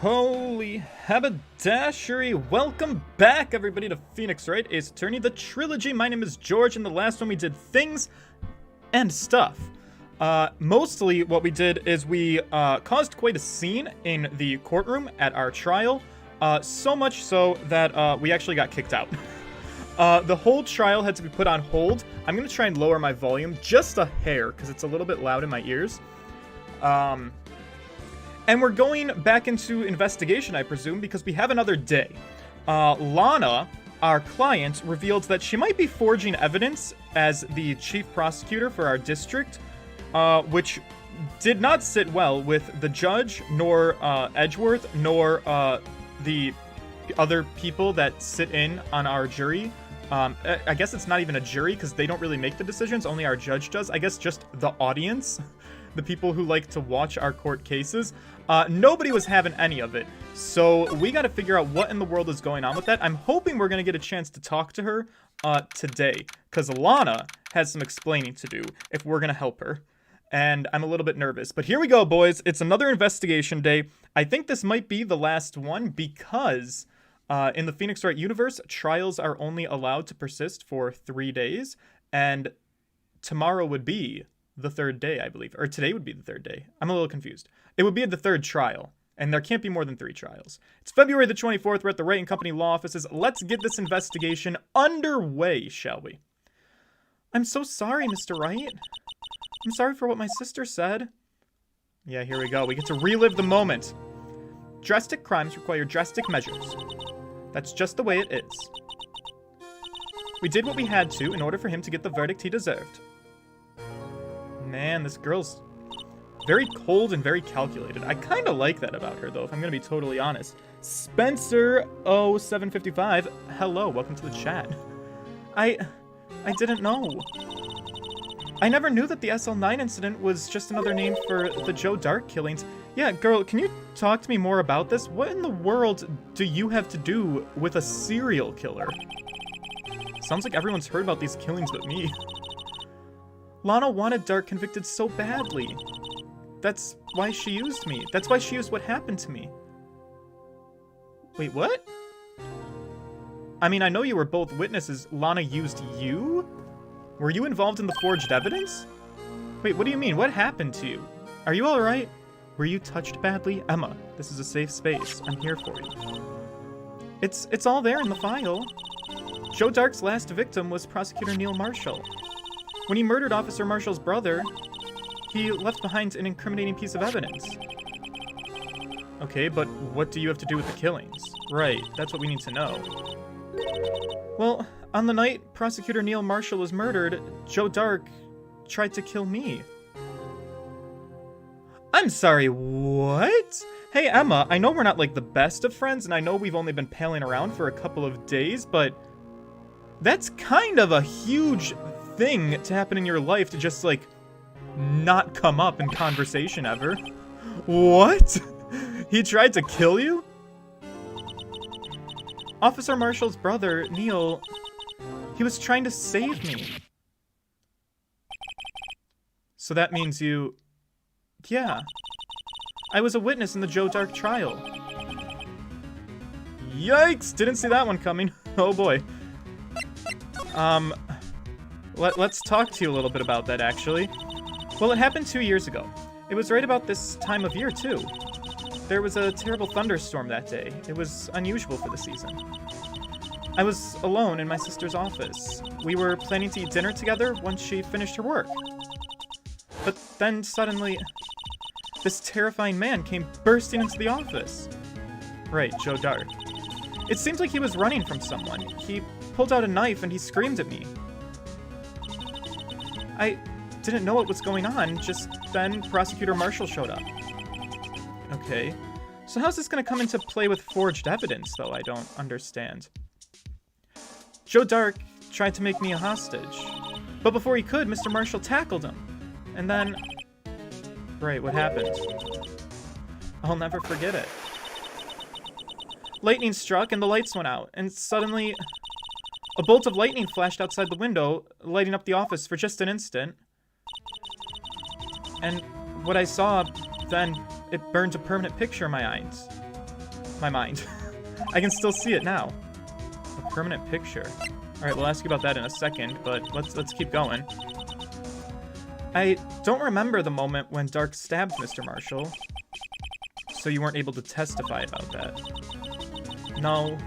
Holy haberdashery! Welcome back, everybody, to Phoenix Wright Ace Attorney, the trilogy. My name is George, and the last one we did things and stuff. Mostly what we did is we caused quite a scene in the courtroom at our trial, so much so that we actually got kicked out. The whole trial had to be put on hold. I'm going to try and lower my volume just a hair, because it's a little bit loud in my ears. And we're going back into investigation, I presume, because we have another day. Lana, our client, revealed that she might be forging evidence as the chief prosecutor for our district, which did not sit well with the judge, nor Edgeworth, nor the other people that sit in on our jury. I guess it's not even a jury, because they don't really make the decisions, only our judge does. I guess just the audience, the people who like to watch our court cases. Nobody was having any of it, so we got to figure out what in the world is going on with that. I'm hoping we're going to get a chance to talk to her today, because Lana has some explaining to do if we're going to help her, and I'm a little bit nervous. But here we go, boys. It's another investigation day. I think this might be the last one, because in the Phoenix Wright universe, trials are only allowed to persist for 3 days, and tomorrow would be the third day, I believe. Or today would be the third day. I'm a little confused. It would be the third trial, and there can't be more than 3 trials. It's February the 24th. We're at the Wright & Company law offices. Let's get this investigation underway, shall we? I'm so sorry, Mr. Wright. I'm sorry for what my sister said. Yeah, here we go. We get to relive the moment. Drastic crimes require drastic measures. That's just the way it is. We did what we had to in order for him to get the verdict he deserved. Man, this girl's very cold and very calculated. I kind of like that about her, though, if I'm going to be totally honest. Spencer0755, hello, welcome to the chat. I didn't know. I never knew that the SL9 incident was just another name for the Joe Dark killings. Yeah, girl, can you talk to me more about this? What in the world do you have to do with a serial killer? Sounds like everyone's heard about these killings but me. Lana wanted Dark convicted so badly. That's why she used me. That's why she used what happened to me. Wait, what? I mean, I know you were both witnesses. Lana used you? Were you involved in the forged evidence? Wait, what do you mean? What happened to you? Are you alright? Were you touched badly? Emma, this is a safe space. I'm here for you. It's all there in the file. Joe Dark's last victim was Prosecutor Neil Marshall. When he murdered Officer Marshall's brother, he left behind an incriminating piece of evidence. Okay, but what do you have to do with the killings? Right, that's what we need to know. Well, on the night Prosecutor Neil Marshall was murdered, Joe Dark tried to kill me. I'm sorry, what? Hey, Emma, I know we're not like the best of friends, and I know we've only been palling around for a couple of days, but that's kind of a huge thing to happen in your life to just, like, not come up in conversation ever. What? He tried to kill you? Officer Marshall's brother, Neil, he was trying to save me. So that means you... Yeah. I was a witness in the Joe Dark trial. Yikes! Didn't see that one coming. Oh boy. Let's talk to you a little bit about that, actually. Well, it happened 2 years ago. It was right about this time of year, too. There was a terrible thunderstorm that day. It was unusual for the season. I was alone in my sister's office. We were planning to eat dinner together once she finished her work. But then, suddenly, this terrifying man came bursting into the office. Right, Joe Dark. It seemed like he was running from someone. He pulled out a knife and he screamed at me. I didn't know what was going on, just then Prosecutor Marshall showed up. Okay. So how's this gonna come into play with forged evidence, though? I don't understand. Joe Dark tried to make me a hostage. But before he could, Mr. Marshall tackled him. And then... Right, what happened? I'll never forget it. Lightning struck and the lights went out, and suddenly... A bolt of lightning flashed outside the window, lighting up the office for just an instant. And what I saw then, it burned a permanent picture in my eyes. my mind. I can still see it now. A permanent picture. Alright, we'll ask you about that in a second, but let's keep going. I don't remember the moment when Dark stabbed Mr. Marshall, so you weren't able to testify about that. No.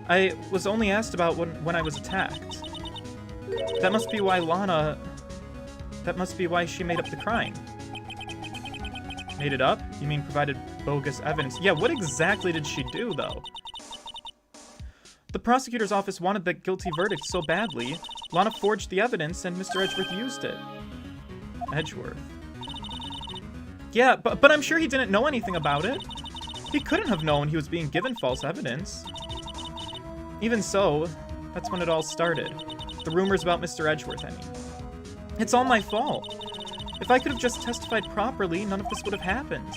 I was only asked about when I was attacked. That must be why Lana... That must be why she made up the crime. Made it up? You mean provided bogus evidence? Yeah, what exactly did she do, though? The prosecutor's office wanted that guilty verdict so badly, Lana forged the evidence and Mr. Edgeworth used it. Edgeworth. Yeah, but I'm sure he didn't know anything about it. He couldn't have known he was being given false evidence. Even so, that's when it all started. The rumors about Mr. Edgeworth, I mean. It's all my fault. If I could have just testified properly, none of this would have happened.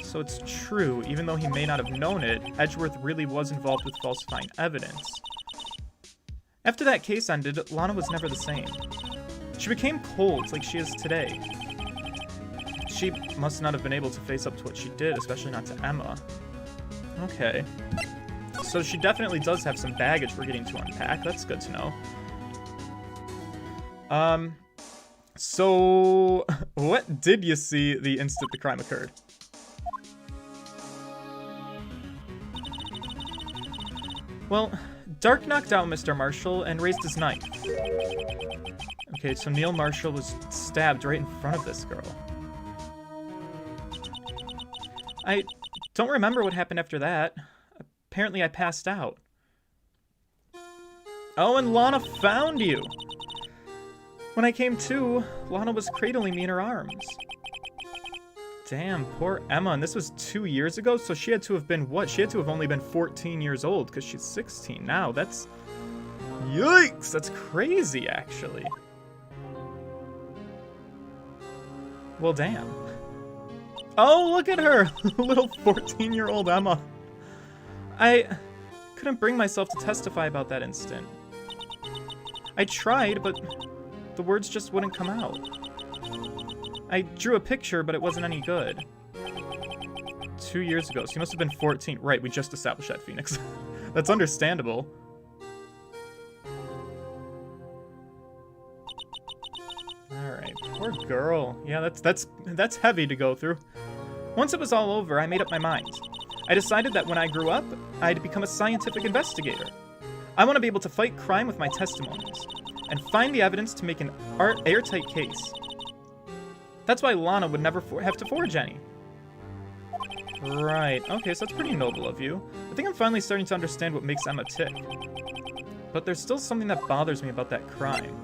So it's true, even though he may not have known it, Edgeworth really was involved with falsifying evidence. After that case ended, Lana was never the same. She became cold, like she is today. She must not have been able to face up to what she did, especially not to Emma. Okay. So she definitely does have some baggage we're getting to unpack. That's good to know. So what did you see the instant the crime occurred? Well, Dark knocked out Mr. Marshall and raised his knife. Okay, so Neil Marshall was stabbed right in front of this girl. I don't remember what happened after that. Apparently I passed out. Oh, and Lana found you! When I came to, Lana was cradling me in her arms. Damn, poor Emma, and this was 2 years ago, so she had to have been what? She had to have only been 14 years old, because she's 16 now. That's... Yikes! That's crazy, actually. Well, damn. Oh, look at her! Little 14-year-old Emma. I couldn't bring myself to testify about that instant. I tried, but the words just wouldn't come out. I drew a picture, but it wasn't any good. 2 years ago, so you must have been 14. Right, we just established that, Phoenix. That's understandable. Alright, poor girl. Yeah, that's heavy to go through. Once it was all over, I made up my mind. I decided that when I grew up, I'd become a scientific investigator. I want to be able to fight crime with my testimonies, and find the evidence to make an airtight case. That's why Lana would never have to forge any. Right, okay, so that's pretty noble of you. I think I'm finally starting to understand what makes Emma tick. But there's still something that bothers me about that crime.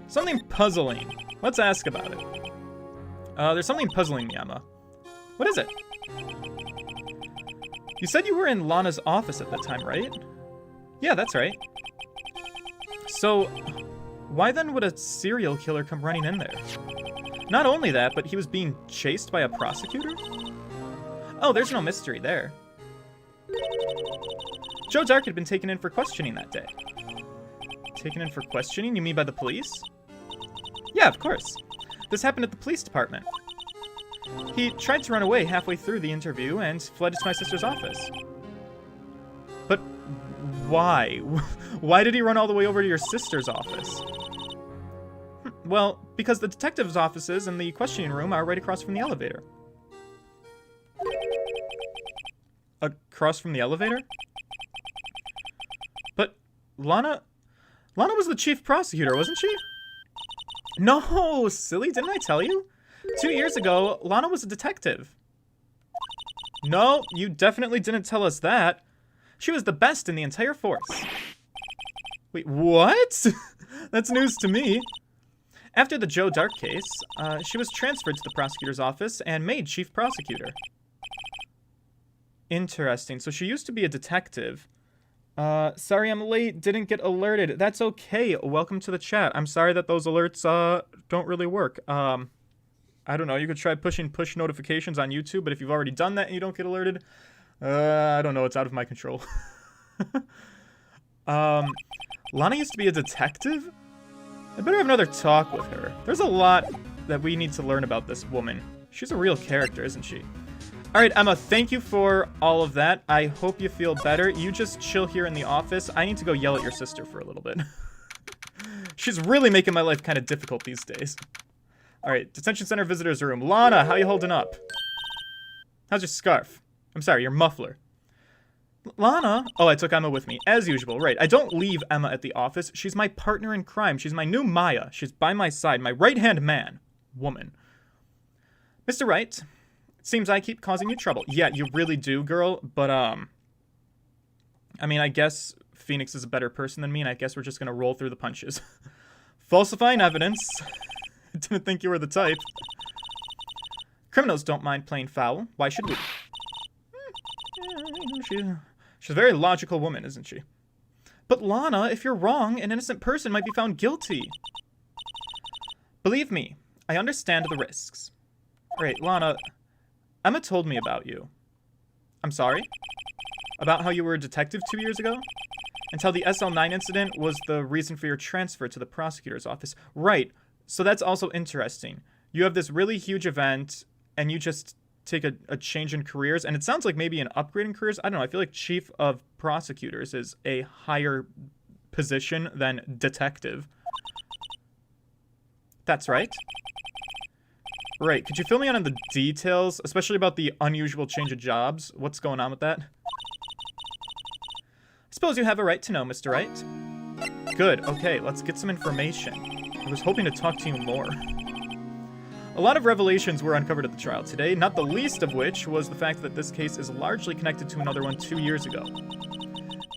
Something puzzling. Let's ask about it. There's something puzzling me, Emma. What is it? You said you were in Lana's office at that time, right? Yeah, that's right. So, why then would a serial killer come running in there? Not only that, but he was being chased by a prosecutor? Oh, there's no mystery there. Joe Dark had been taken in for questioning that day. Taken in for questioning? You mean by the police? Yeah, of course. This happened at the police department. He tried to run away halfway through the interview and fled to my sister's office. But why? Why did he run all the way over to your sister's office? Well, because the detective's offices and the questioning room are right across from the elevator. Across from the elevator? But Lana was the chief prosecutor, wasn't she? No, silly, didn't I tell you? 2 years ago, Lana was a detective. No, you definitely didn't tell us that. She was the best in the entire force. Wait, what? That's news to me. After the Joe Dark case, she was transferred to the prosecutor's office and made chief prosecutor. Interesting. So she used to be a detective. Sorry I'm late, didn't get alerted. That's okay. Welcome to the chat. I'm sorry that those alerts don't really work. I don't know, you could try pushing push notifications on YouTube, but if you've already done that and you don't get alerted, I don't know, it's out of my control. Lana used to be a detective? I better have another talk with her. There's a lot that we need to learn about this woman. She's a real character, isn't she? Alright, Emma, thank you for all of that. I hope you feel better. You just chill here in the office. I need to go yell at your sister for a little bit. She's really making my life kind of difficult these days. Alright, detention center visitors room. Lana, how you holding up? How's your scarf? I'm sorry, your muffler. Lana? Oh, I took Emma with me, as usual. Right, I don't leave Emma at the office. She's my partner in crime. She's my new Maya. She's by my side, my right-hand man. Woman. Mr. Wright, it seems I keep causing you trouble. Yeah, you really do, girl, but, I mean, I guess Phoenix is a better person than me, and I guess we're just gonna roll through the punches. Falsifying evidence. Didn't think you were the type. Criminals don't mind playing foul. Why should we? She's a very logical woman, isn't she? But Lana, if you're wrong, an innocent person might be found guilty. Believe me, I understand the risks. Right, Lana, Emma told me about you. I'm sorry? About how you were a detective 2 years ago? Until the SL9 incident was the reason for your transfer to the prosecutor's office. Right, so that's also interesting. You have this really huge event, and you just take a change in careers, and it sounds like maybe an upgrade in careers. I don't know, I feel like chief of prosecutors is a higher position than detective. That's right. Right, could you fill me in on the details, especially about the unusual change of jobs? What's going on with that? I suppose you have a right to know, Mr. Wright. Good, okay, let's get some information. I was hoping to talk to you more. A lot of revelations were uncovered at the trial today, not the least of which was the fact that this case is largely connected to another one 2 years ago.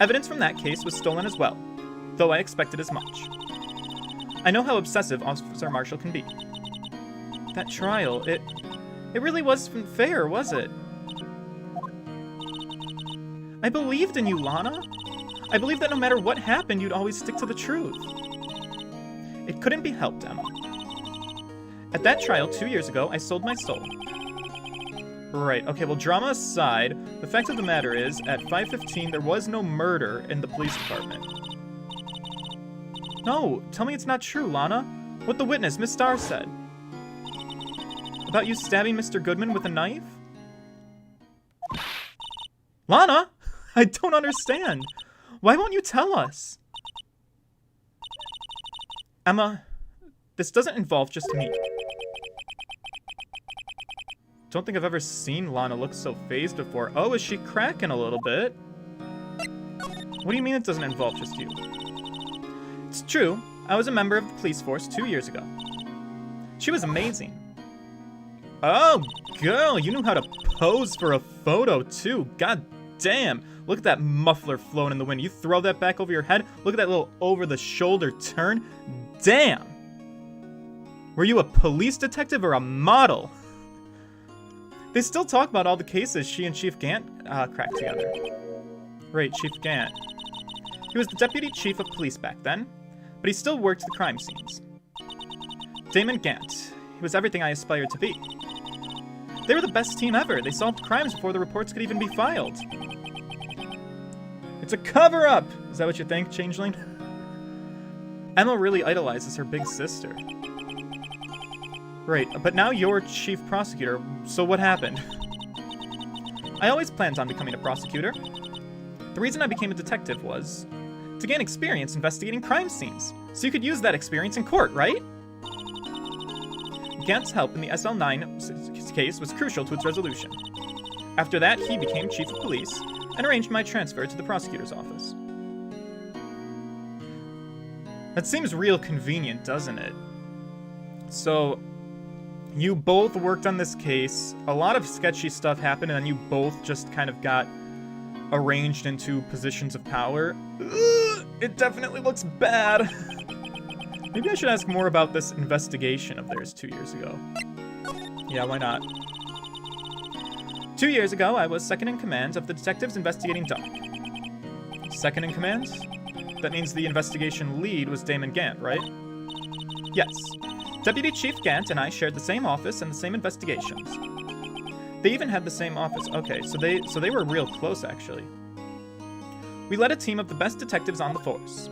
Evidence from that case was stolen as well, though I expected as much. I know how obsessive Officer Marshall can be. That trial, it really wasn't fair, was it? I believed in you, Lana. I believed that no matter what happened, you'd always stick to the truth. It couldn't be helped, Emma. At that trial 2 years ago, I sold my soul. Right, okay, well, drama aside, the fact of the matter is, at 5:15, there was no murder in the police department. No, tell me it's not true, Lana. What the witness, Miss Starr, said. About you stabbing Mr. Goodman with a knife? Lana? I don't understand. Why won't you tell us? Emma, this doesn't involve just me. Don't think I've ever seen Lana look so phased before. Oh, is she cracking a little bit? What do you mean it doesn't involve just you? It's true. I was a member of the police force 2 years ago. She was amazing. Oh, girl, you knew how to pose for a photo, too. God damn. Look at that muffler flowing in the wind. You throw that back over your head. Look at that little over-the-shoulder turn. Damn. Were you a police detective or a model? They still talk about all the cases she and Chief Gant cracked together. Right, Chief Gant. He was the deputy chief of police back then, but he still worked the crime scenes. Damon Gant. He was everything I aspired to be. They were the best team ever. They solved crimes before the reports could even be filed. It's a cover-up! Is that what you think, Changeling? Emma really idolizes her big sister. Right, but now you're chief prosecutor, so what happened? I always planned on becoming a prosecutor. The reason I became a detective was to gain experience investigating crime scenes, so you could use that experience in court, right? Gant's help in the SL9 case was crucial to its resolution. After that, he became chief of police and arranged my transfer to the prosecutor's office. That seems real convenient, doesn't it? So, you both worked on this case, a lot of sketchy stuff happened, and then you both just kind of got arranged into positions of power. Ugh, it definitely looks bad. Maybe I should ask more about this investigation of theirs 2 years ago. Yeah, why not? 2 years ago, I was second in command of the detectives investigating Doc. Second in command? That means the investigation lead was Damon Gant, right? Yes. Deputy Chief Gant and I shared the same office and the same investigations. They even had the same office. Okay, so they were real close, actually. We led a team of the best detectives on the force.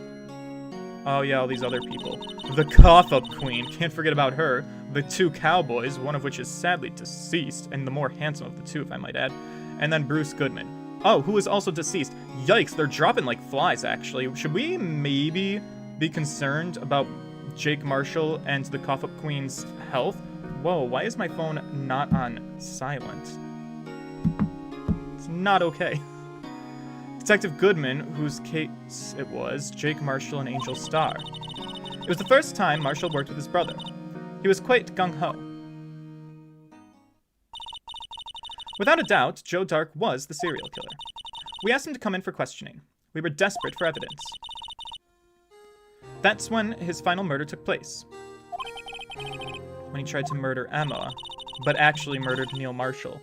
Oh yeah, all these other people. The cough-up queen, can't forget about her. the two cowboys, one of which is sadly deceased, and the more handsome of the two, if I might add, and then Bruce Goodman. Oh, who is also deceased. Yikes, they're dropping like flies, actually. Should we maybe be concerned about Jake Marshall and the Cough Up Queen's health? Whoa, why is my phone not on silent? It's not okay. Detective Goodman, whose case it was, Jake Marshall and Angel Starr. It was the first time Marshall worked with his brother. He was quite gung-ho. Without a doubt, Joe Dark was the serial killer. We asked him to come in for questioning. We were desperate for evidence. That's when his final murder took place. When he tried to murder Emma, but actually murdered Neil Marshall.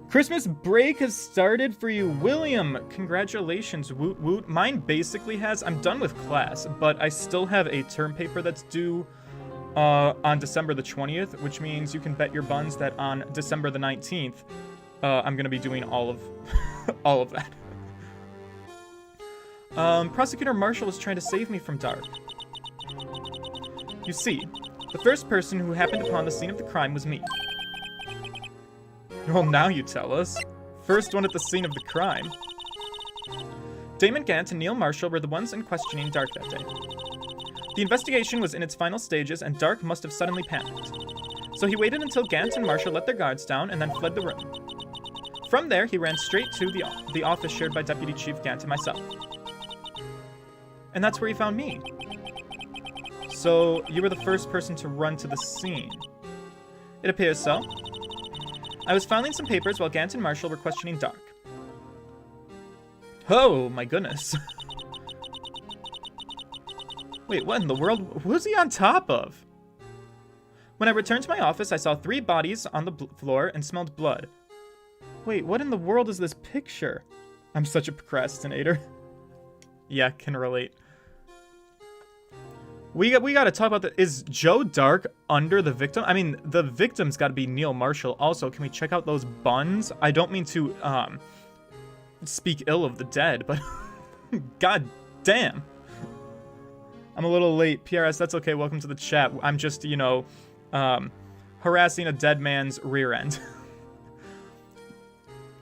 Christmas break has started for you, William! Congratulations, woot woot. Mine basically has, I'm done with class, but I still have a term paper that's due on December the 20th, which means you can bet your buns that on December the 19th, I'm gonna be doing all of, all of that. Prosecutor Marshall was trying to save me from Dark. You see, the first person who happened upon the scene of the crime was me. Well, now you tell us. First one at the scene of the crime. Damon Gant and Neil Marshall were the ones in questioning Dark that day. The investigation was in its final stages, and Dark must have suddenly panicked. So he waited until Gant and Marshall let their guards down and then fled the room. From there, he ran straight to the office shared by Deputy Chief Gant and myself. And that's where he found me. So, you were the first person to run to the scene. It appears so. I was filing some papers while Gant and Marshall were questioning Dark. Oh, my goodness. Wait, what in the world? Who's he on top of? When I returned to my office, I saw 3 bodies on the floor and smelled blood. Wait, what in the world is this picture? I'm such a procrastinator. Yeah, can relate. We gotta talk about that. Is Joe Dark under the victim? I mean, the victim's gotta be Neil Marshall. Also, can we check out those buns? I don't mean to, speak ill of the dead, but god damn. I'm a little late. PRS, that's okay. Welcome to the chat. I'm just, you know, harassing a dead man's rear end.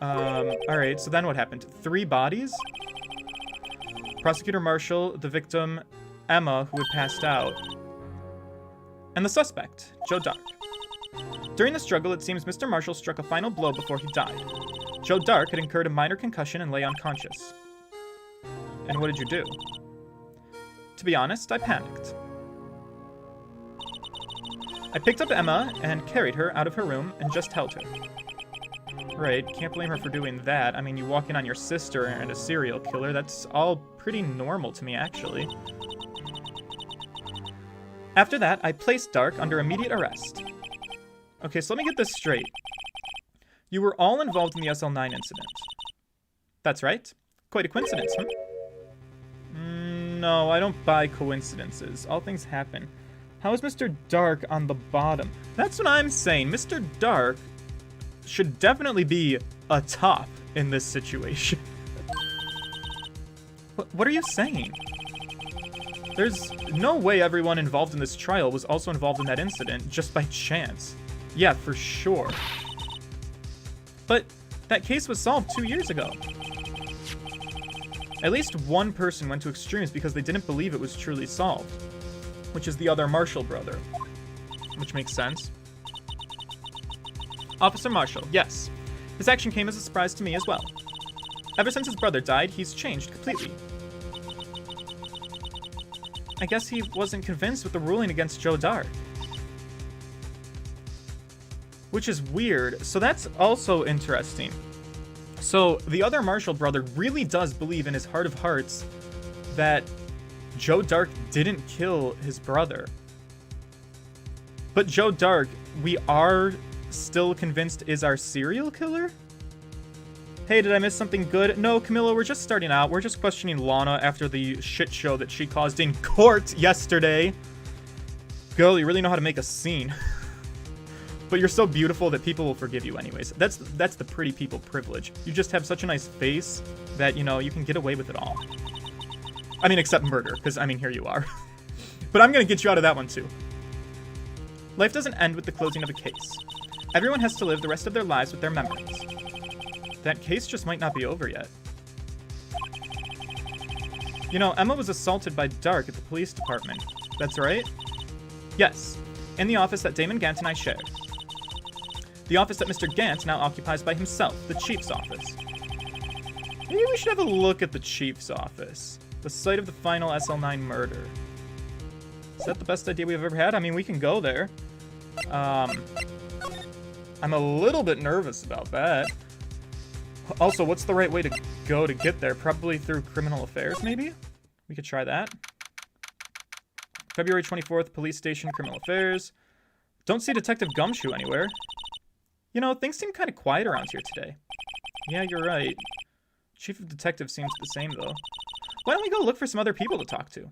Alright, so then what happened? 3 bodies? Prosecutor Marshall, the victim, Emma, who had passed out, and the suspect, Joe Dark. During the struggle, it seems Mr. Marshall struck a final blow before he died. Joe Dark had incurred a minor concussion and lay unconscious. And what did you do? To be honest, I panicked. I picked up Emma and carried her out of her room and just held her. Right, can't blame her for doing that. I mean, you walk in on your sister and a serial killer. That's all pretty normal to me, actually. After that, I placed Dark under immediate arrest. Okay, so let me get this straight. You were all involved in the SL9 incident. That's right. Quite a coincidence, huh? No, I don't buy coincidences. All things happen. How is Mr. Dark on the bottom? That's what I'm saying. Mr. Dark should definitely be a top in this situation. What are you saying? There's no way everyone involved in this trial was also involved in that incident just by chance. Yeah, for sure. But that case was solved 2 years ago. At least one person went to extremes because they didn't believe it was truly solved, which is the other Marshall brother, which makes sense. Officer Marshall, yes. His action came as a surprise to me as well. Ever since his brother died, he's changed completely. I guess he wasn't convinced with the ruling against Joe Dark. Which is weird. So that's also interesting. So the other Marshall brother really does believe in his heart of hearts that Joe Dark didn't kill his brother. But Joe Dark, we are still convinced is our serial killer? Hey, did I miss something good? No, Camilla, we're just starting out. We're just questioning Lana after the shit show that she caused in court yesterday. Girl, you really know how to make a scene. But you're so beautiful that people will forgive you anyways. That's the pretty people privilege. You just have such a nice face that, you know, you can get away with it all. I mean, except murder, because, I mean, here you are. But I'm gonna get you out of that one, too. Life doesn't end with the closing of a case. Everyone has to live the rest of their lives with their memories. That case just might not be over yet. You know, Emma was assaulted by Dark at the police department. That's right? Yes, in the office that Damon Gant and I share. The office that Mr. Gant now occupies by himself, the chief's office. Maybe we should have a look at the chief's office. The site of the final SL9 murder. Is that the best idea we've ever had? I mean, we can go there. I'm a little bit nervous about that. Also, what's the right way to go to get there? Probably through criminal affairs, maybe? We could try that. February 24th, police station, criminal affairs. Don't see Detective Gumshoe anywhere. You know, things seem kind of quiet around here today. Yeah, you're right. Chief of Detectives seems the same, though. Why don't we go look for some other people to talk to?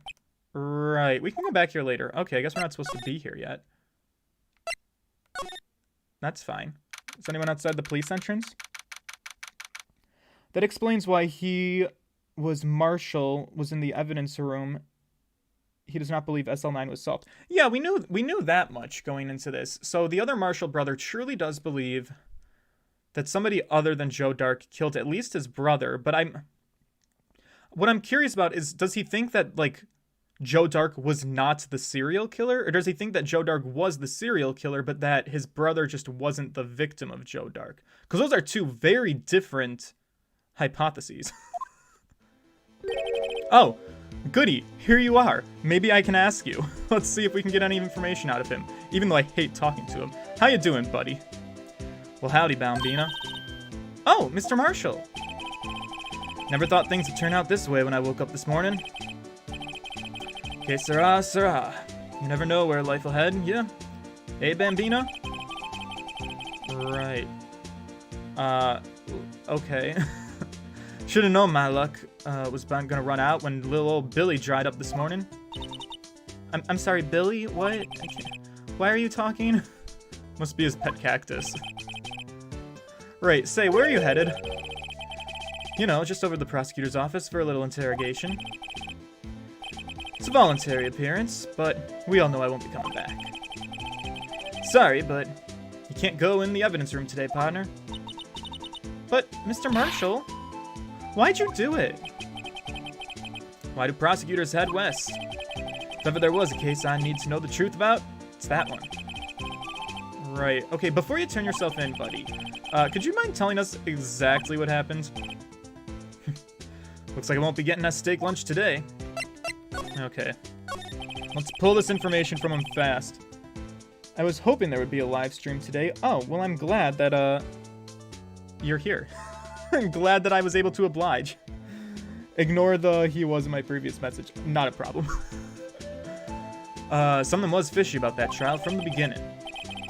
Right, we can come back here later. Okay, I guess we're not supposed to be here yet. That's fine. Is anyone outside the police entrance? That explains why Marshall was in the evidence room. He does not believe SL9 was solved. Yeah, we knew that much going into this. So the other Marshall brother truly does believe that somebody other than Joe Dark killed at least his brother, but what I'm curious about is, does he think that, like, Joe Dark was not the serial killer? Or does he think that Joe Dark was the serial killer, but that his brother just wasn't the victim of Joe Dark? Because those are two very different hypotheses. Oh, goody, here you are. Maybe I can ask you. Let's see if we can get any information out of him, even though I hate talking to him. How you doing, buddy? Well, howdy, Bambina. Oh, Mr. Marshall. Never thought things would turn out this way when I woke up this morning. Que sera, sera. You never know where life will head, yeah? Hey, Bambina? Right. Okay. Should've known my luck was gonna run out when little old Billy dried up this morning. I'm sorry, Billy? What? Why are you talking? Must be his pet cactus. Right, say, where are you headed? You know, just over to the prosecutor's office for a little interrogation. It's a voluntary appearance, but we all know I won't be coming back. Sorry, but you can't go in the evidence room today, partner. But, Mr. Marshall, why'd you do it? Why do prosecutors head west? If ever there was a case I need to know the truth about, it's that one. Right, okay, before you turn yourself in, buddy, could you mind telling us exactly what happened? Looks like I won't be getting a steak lunch today. Okay. Let's pull this information from him fast. I was hoping there would be a live stream today. Oh, well, I'm glad that, you're here. I'm glad that I was able to oblige. Ignore the he was in my previous message. Not a problem. Something was fishy about that trial from the beginning.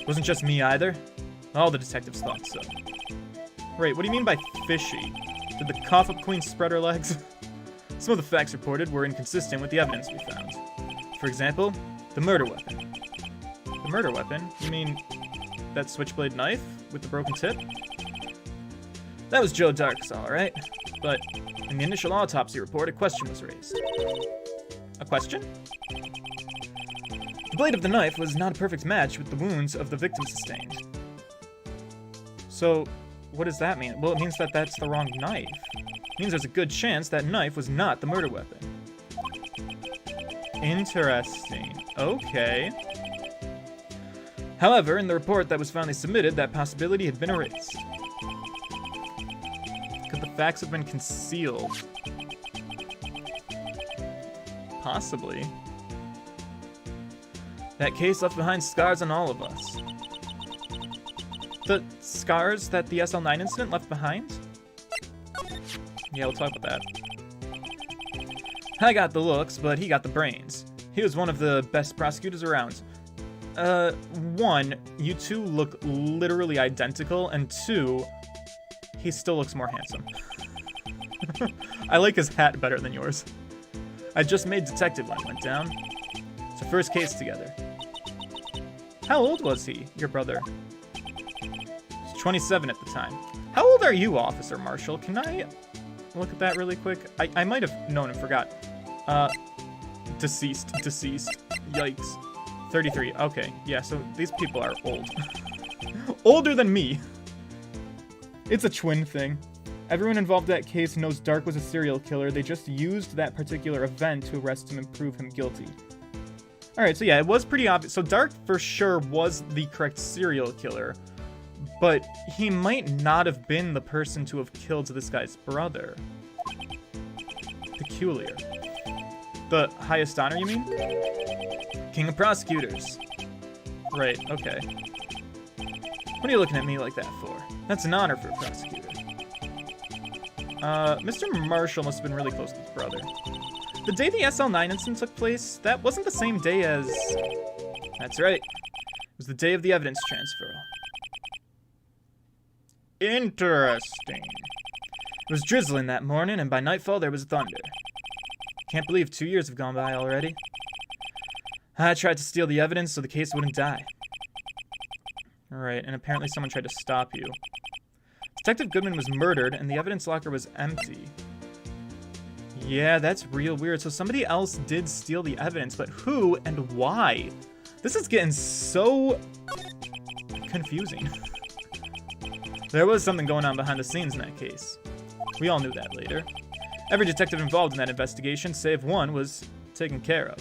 Wasn't just me either. All the detectives thought so. Wait, what do you mean by fishy? Did the cough-up queen spread her legs? Some of the facts reported were inconsistent with the evidence we found. For example, the murder weapon. The murder weapon? You mean that switchblade knife with the broken tip? That was Joe Dark's, alright. But in the initial autopsy report, a question was raised. A question? The blade of the knife was not a perfect match with the wounds of the victim sustained. So, what does that mean? Well, it means that that's the wrong knife. It means there's a good chance that knife was not the murder weapon. Interesting. Okay. However, in the report that was finally submitted, that possibility had been erased. Could the facts have been concealed? Possibly. That case left behind scars on all of us. The scars that the SL9 incident left behind? Yeah, we'll talk about that. I got the looks, but he got the brains. He was one of the best prosecutors around. One, you two look literally identical, and two, he still looks more handsome. I like his hat better than yours. I just made detective when it went down. It's our first case together. How old was he, your brother? He was 27 at the time. How old are you, Officer Marshall? Can I look at that really quick? I might have known and forgot. Deceased. Yikes. 33. Okay, yeah, so these people are old. Older than me. It's a twin thing. Everyone involved in that case knows Dark was a serial killer. They just used that particular event to arrest him and prove him guilty. Alright, so yeah, it was pretty obvious. So Dark for sure was the correct serial killer. But he might not have been the person to have killed this guy's brother. Peculiar. The highest honor, you mean? King of prosecutors. Right, okay. What are you looking at me like that for? That's an honor for a prosecutor. Mr. Marshall must have been really close to his brother. The day the SL9 incident took place, that wasn't the same day as... That's right. It was the day of the evidence transfer. Interesting. It was drizzling that morning, and by nightfall there was thunder. Can't believe 2 years have gone by already. I tried to steal the evidence so the case wouldn't die. Alright, and apparently someone tried to stop you. Detective Goodman was murdered, and the evidence locker was empty. Yeah, that's real weird. So somebody else did steal the evidence, but who and why? This is getting so confusing. There was something going on behind the scenes in that case. We all knew that later. Every detective involved in that investigation, save one, was taken care of.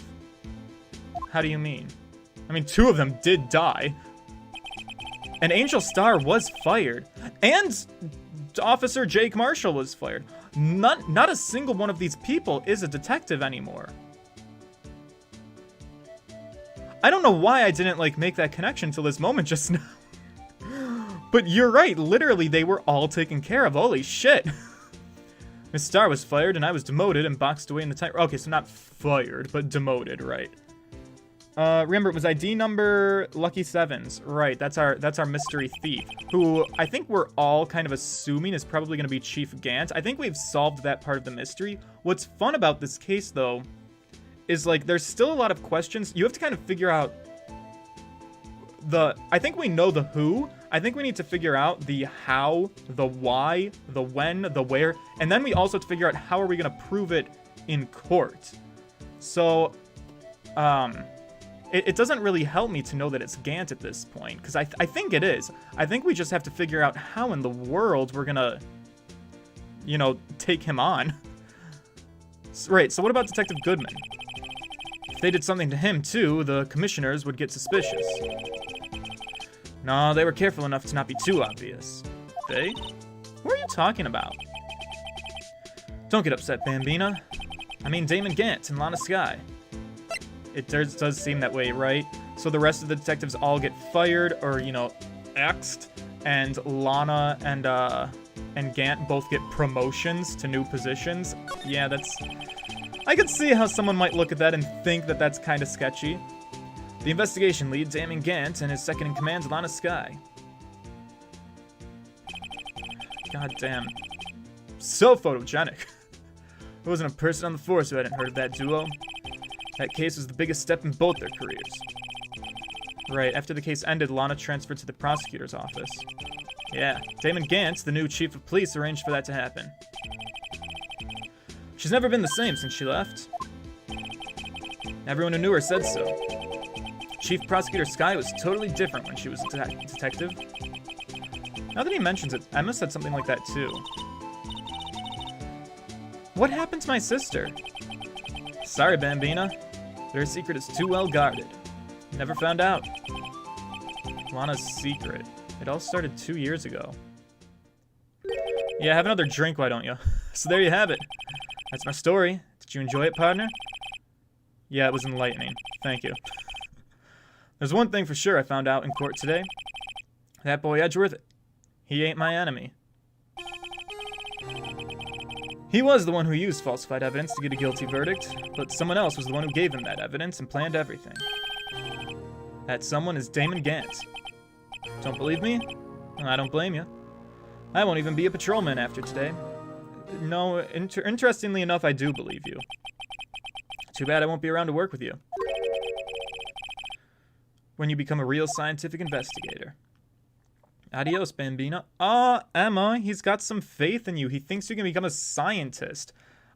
How do you mean? I mean, 2 of them did die. And Angel Starr was fired. And Officer Jake Marshall was fired. Not a single one of these people is a detective anymore. I don't know why I didn't, like, make that connection till this moment just now. But you're right, literally, they were all taken care of. Holy shit. Miss Starr was fired, and I was demoted and boxed away in the time. Okay, so not fired, but demoted, right. Remember, it was ID number Lucky Sevens. Right, that's our mystery thief, who I think we're all kind of assuming is probably going to be Chief Gant. I think we've solved that part of the mystery. What's fun about this case, though, is, like, there's still a lot of questions. You have to kind of figure out I think we know the who. I think we need to figure out the how, the why, the when, the where, and then we also have to figure out how are we going to prove it in court. So, it doesn't really help me to know that it's Gant at this point, because I think it is. I think we just have to figure out how in the world we're gonna, you know, take him on. Right, so what about Detective Goodman? If they did something to him, too, the commissioners would get suspicious. No, they were careful enough to not be too obvious. They? Who are you talking about? Don't get upset, Bambina. I mean Damon Gant and Lana Skye. It does seem that way, right? So the rest of the detectives all get fired or, you know, axed, and Lana and Gant both get promotions to new positions. Yeah, that's... I could see how someone might look at that and think that that's kind of sketchy. The investigation lead, Damon Gant, and his second-in-command, Lana Skye. God damn. So photogenic. There wasn't a person on the force who hadn't heard of that duo. That case was the biggest step in both their careers. Right, after the case ended, Lana transferred to the prosecutor's office. Yeah, Damon Gant, the new chief of police, arranged for that to happen. She's never been the same since she left. Everyone who knew her said so. Chief Prosecutor Skye was totally different when she was a detective. Now that he mentions it, Emma said something like that too. What happened to my sister? Sorry, Bambina. Their secret is too well guarded. Never found out. Lana's secret. It all started 2 years ago. Yeah, have another drink, why don't you? So there you have it. That's my story. Did you enjoy it, partner? Yeah, it was enlightening. Thank you. There's one thing for sure I found out in court today. That boy Edgeworth, he ain't my enemy. He was the one who used falsified evidence to get a guilty verdict, but someone else was the one who gave him that evidence and planned everything. That someone is Damon Gant. Don't believe me? I don't blame you. I won't even be a patrolman after today. No, interestingly enough, I do believe you. Too bad I won't be around to work with you. When you become a real scientific investigator. Adios, Bambina. Emma, he's got some faith in you. He thinks you can become a scientist.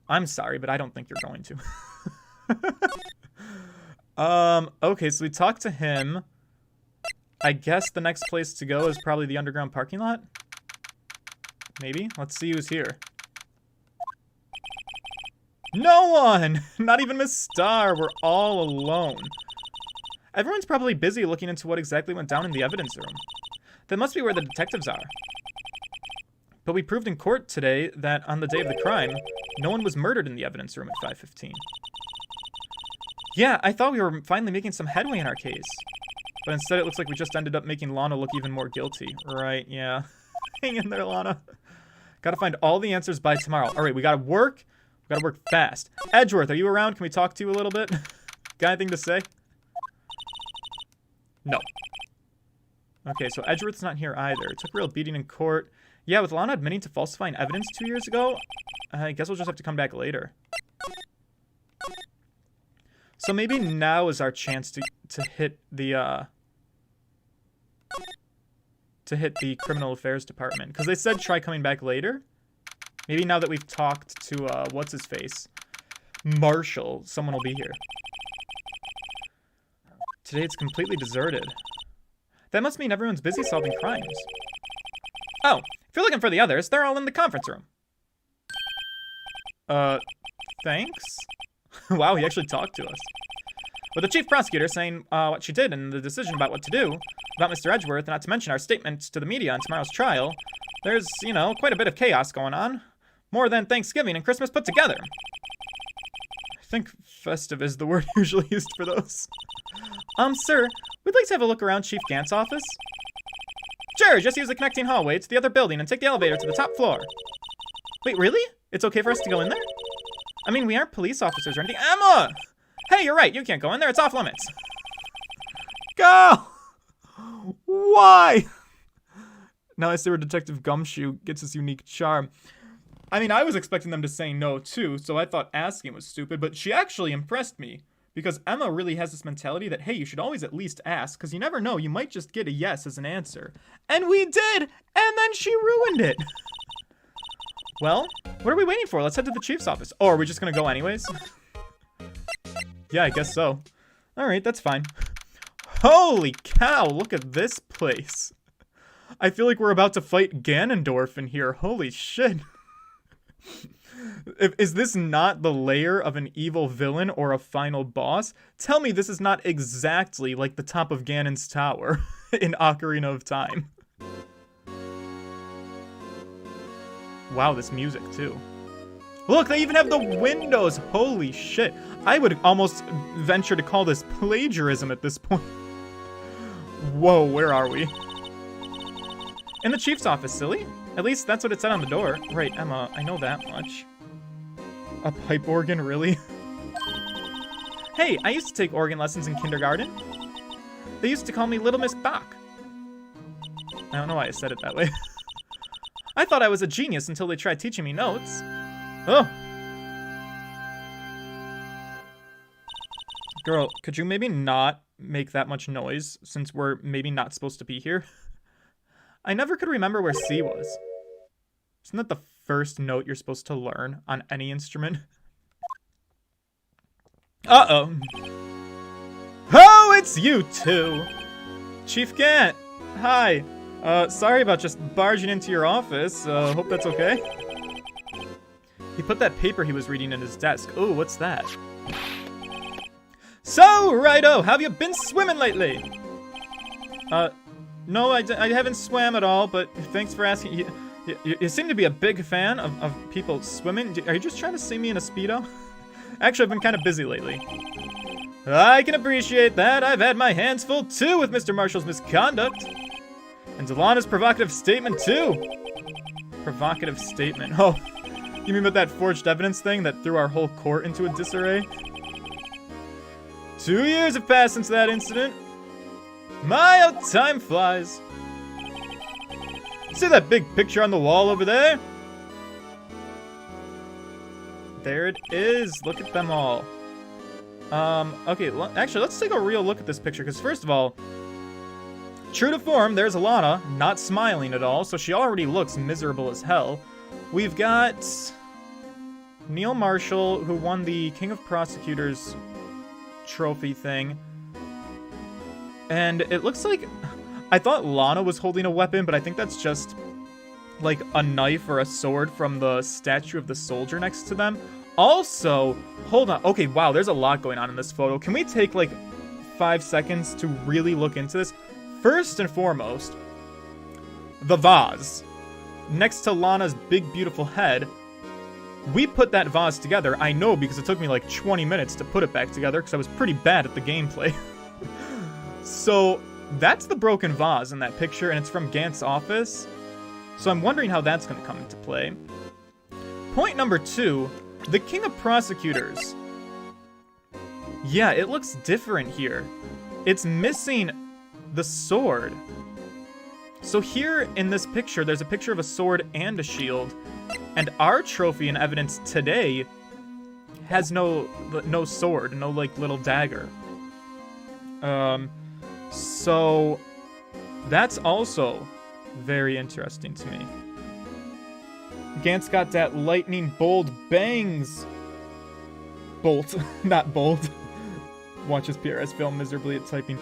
I'm sorry, but I don't think you're going to. Okay, so we talked to him. I guess the next place to go is probably the underground parking lot? Maybe? Let's see who's here. No one! Not even Miss Star. We're all alone. Everyone's probably busy looking into what exactly went down in the evidence room. That must be where the detectives are. But we proved in court today that on the day of the crime, no one was murdered in the evidence room at 5:15. Yeah, I thought we were finally making some headway in our case. But instead it looks like we just ended up making Lana look even more guilty. Right, yeah. Hang in there, Lana. Gotta find all the answers by tomorrow. Alright, we gotta work. We gotta work fast. Edgeworth, are you around? Can we talk to you a little bit? Got anything to say? No. Okay, so Edgeworth's not here either. It took a real beating in court. Yeah, with Lana admitting to falsifying evidence 2 years ago, I guess we'll just have to come back later. So maybe now is our chance to hit the criminal affairs department, because they said try coming back later. Maybe now that we've talked to what's his face, Marshall, someone will be here. Today it's completely deserted. That must mean everyone's busy solving crimes. Oh, if you're looking for the others, they're all in the conference room. Thanks? Wow, he actually talked to us. With the chief prosecutor saying what she did and the decision about what to do about Mr. Edgeworth, not to mention our statements to the media on tomorrow's trial, there's, you know, quite a bit of chaos going on. More than Thanksgiving and Christmas put together. I think festive is the word usually used for those. Sir, we'd like to have a look around Chief Gant's office. Sure, just use the connecting hallway to the other building and take the elevator to the top floor. Wait, really? It's okay for us to go in there? I mean, we aren't police officers or anything. Emma! Hey, you're right. You can't go in there. It's off limits. Go! Why? Now I see where Detective Gumshoe gets his unique charm. I mean, I was expecting them to say no, too, so I thought asking was stupid, but she actually impressed me. Because Emma really has this mentality that, hey, you should always at least ask, because you never know, you might just get a yes as an answer. And we did! And then she ruined it! Well, what are we waiting for? Let's head to the chief's office. Oh, are we just gonna go anyways? Yeah, I guess so. Alright, that's fine. Holy cow, look at this place. I feel like we're about to fight Ganondorf in here. Holy shit. Is this not the lair of an evil villain or a final boss? Tell me this is not exactly like the top of Ganon's tower in Ocarina of Time. Wow, this music too. Look, they even have the windows! Holy shit. I would almost venture to call this plagiarism at this point. Whoa, where are we? In the chief's office, silly. At least that's what it said on the door. Right, Emma, I know that much. A pipe organ, really? Hey, I used to take organ lessons in kindergarten. They used to call me Little Miss Bach. I don't know why I said it that way. I thought I was a genius until they tried teaching me notes. Oh. Girl, could you maybe not make that much noise since we're maybe not supposed to be here? I never could remember where C was. Isn't that the first note you're supposed to learn on any instrument? Uh-oh. Oh, it's you two! Chief Gant! Hi. Sorry about just barging into your office. Hope that's okay. He put that paper he was reading in his desk. Oh, what's that? So, Righto, have you been swimming lately? No, I haven't swam at all, but thanks for asking. You seem to be a big fan of people swimming. Are you just trying to see me in a Speedo? Actually, I've been kind of busy lately. I can appreciate that. I've had my hands full, too, with Mr. Marshall's misconduct. And Delana's provocative statement, too. Provocative statement. Oh, you mean with that forged evidence thing that threw our whole court into a disarray? 2 years have passed since that incident. My, how time flies. See that big picture on the wall over there? There it is. Look at them all. Okay, actually, let's take a real look at this picture, because first of all, true to form, there's Alana, not smiling at all, so she already looks miserable as hell. We've got Neil Marshall, who won the King of Prosecutors trophy thing. And it looks like... I thought Lana was holding a weapon, but I think that's just, like, a knife or a sword from the statue of the soldier next to them. Also, hold on. Okay, wow, there's a lot going on in this photo. Can we take, like, 5 seconds to really look into this? First and foremost, the vase. Next to Lana's big, beautiful head. We put that vase together. I know because it took me, like, 20 minutes to put it back together because I was pretty bad at the gameplay. So... that's the broken vase in that picture, and it's from Gant's office. So I'm wondering how that's going to come into play. Point number 2, the King of Prosecutors. Yeah, it looks different here. It's missing the sword. So here in this picture, there's a picture of a sword and a shield. And our trophy in evidence today has no sword, no, like, little dagger. So, that's also very interesting to me. Gant's got that lightning bolt bangs. Bolt, not bolt. Watches PRS fail miserably at typing.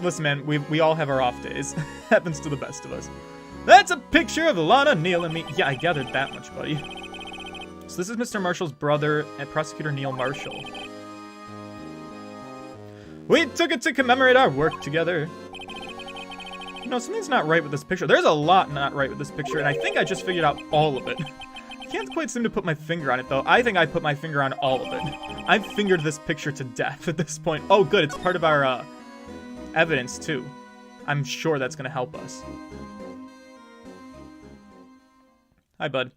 Listen, man, we all have our off days. Happens to the best of us. That's a picture of Lana, Neil, and me. Yeah, I gathered that much, buddy. So this is Mr. Marshall's brother and Prosecutor Neil Marshall. We took it to commemorate our work together. You know, something's not right with this picture. There's a lot not right with this picture, and I think I just figured out all of it. I can't quite seem to put my finger on it, though. I think I put my finger on all of it. I've fingered this picture to death at this point. Oh, good. It's part of our evidence, too. I'm sure that's going to help us. Hi, bud.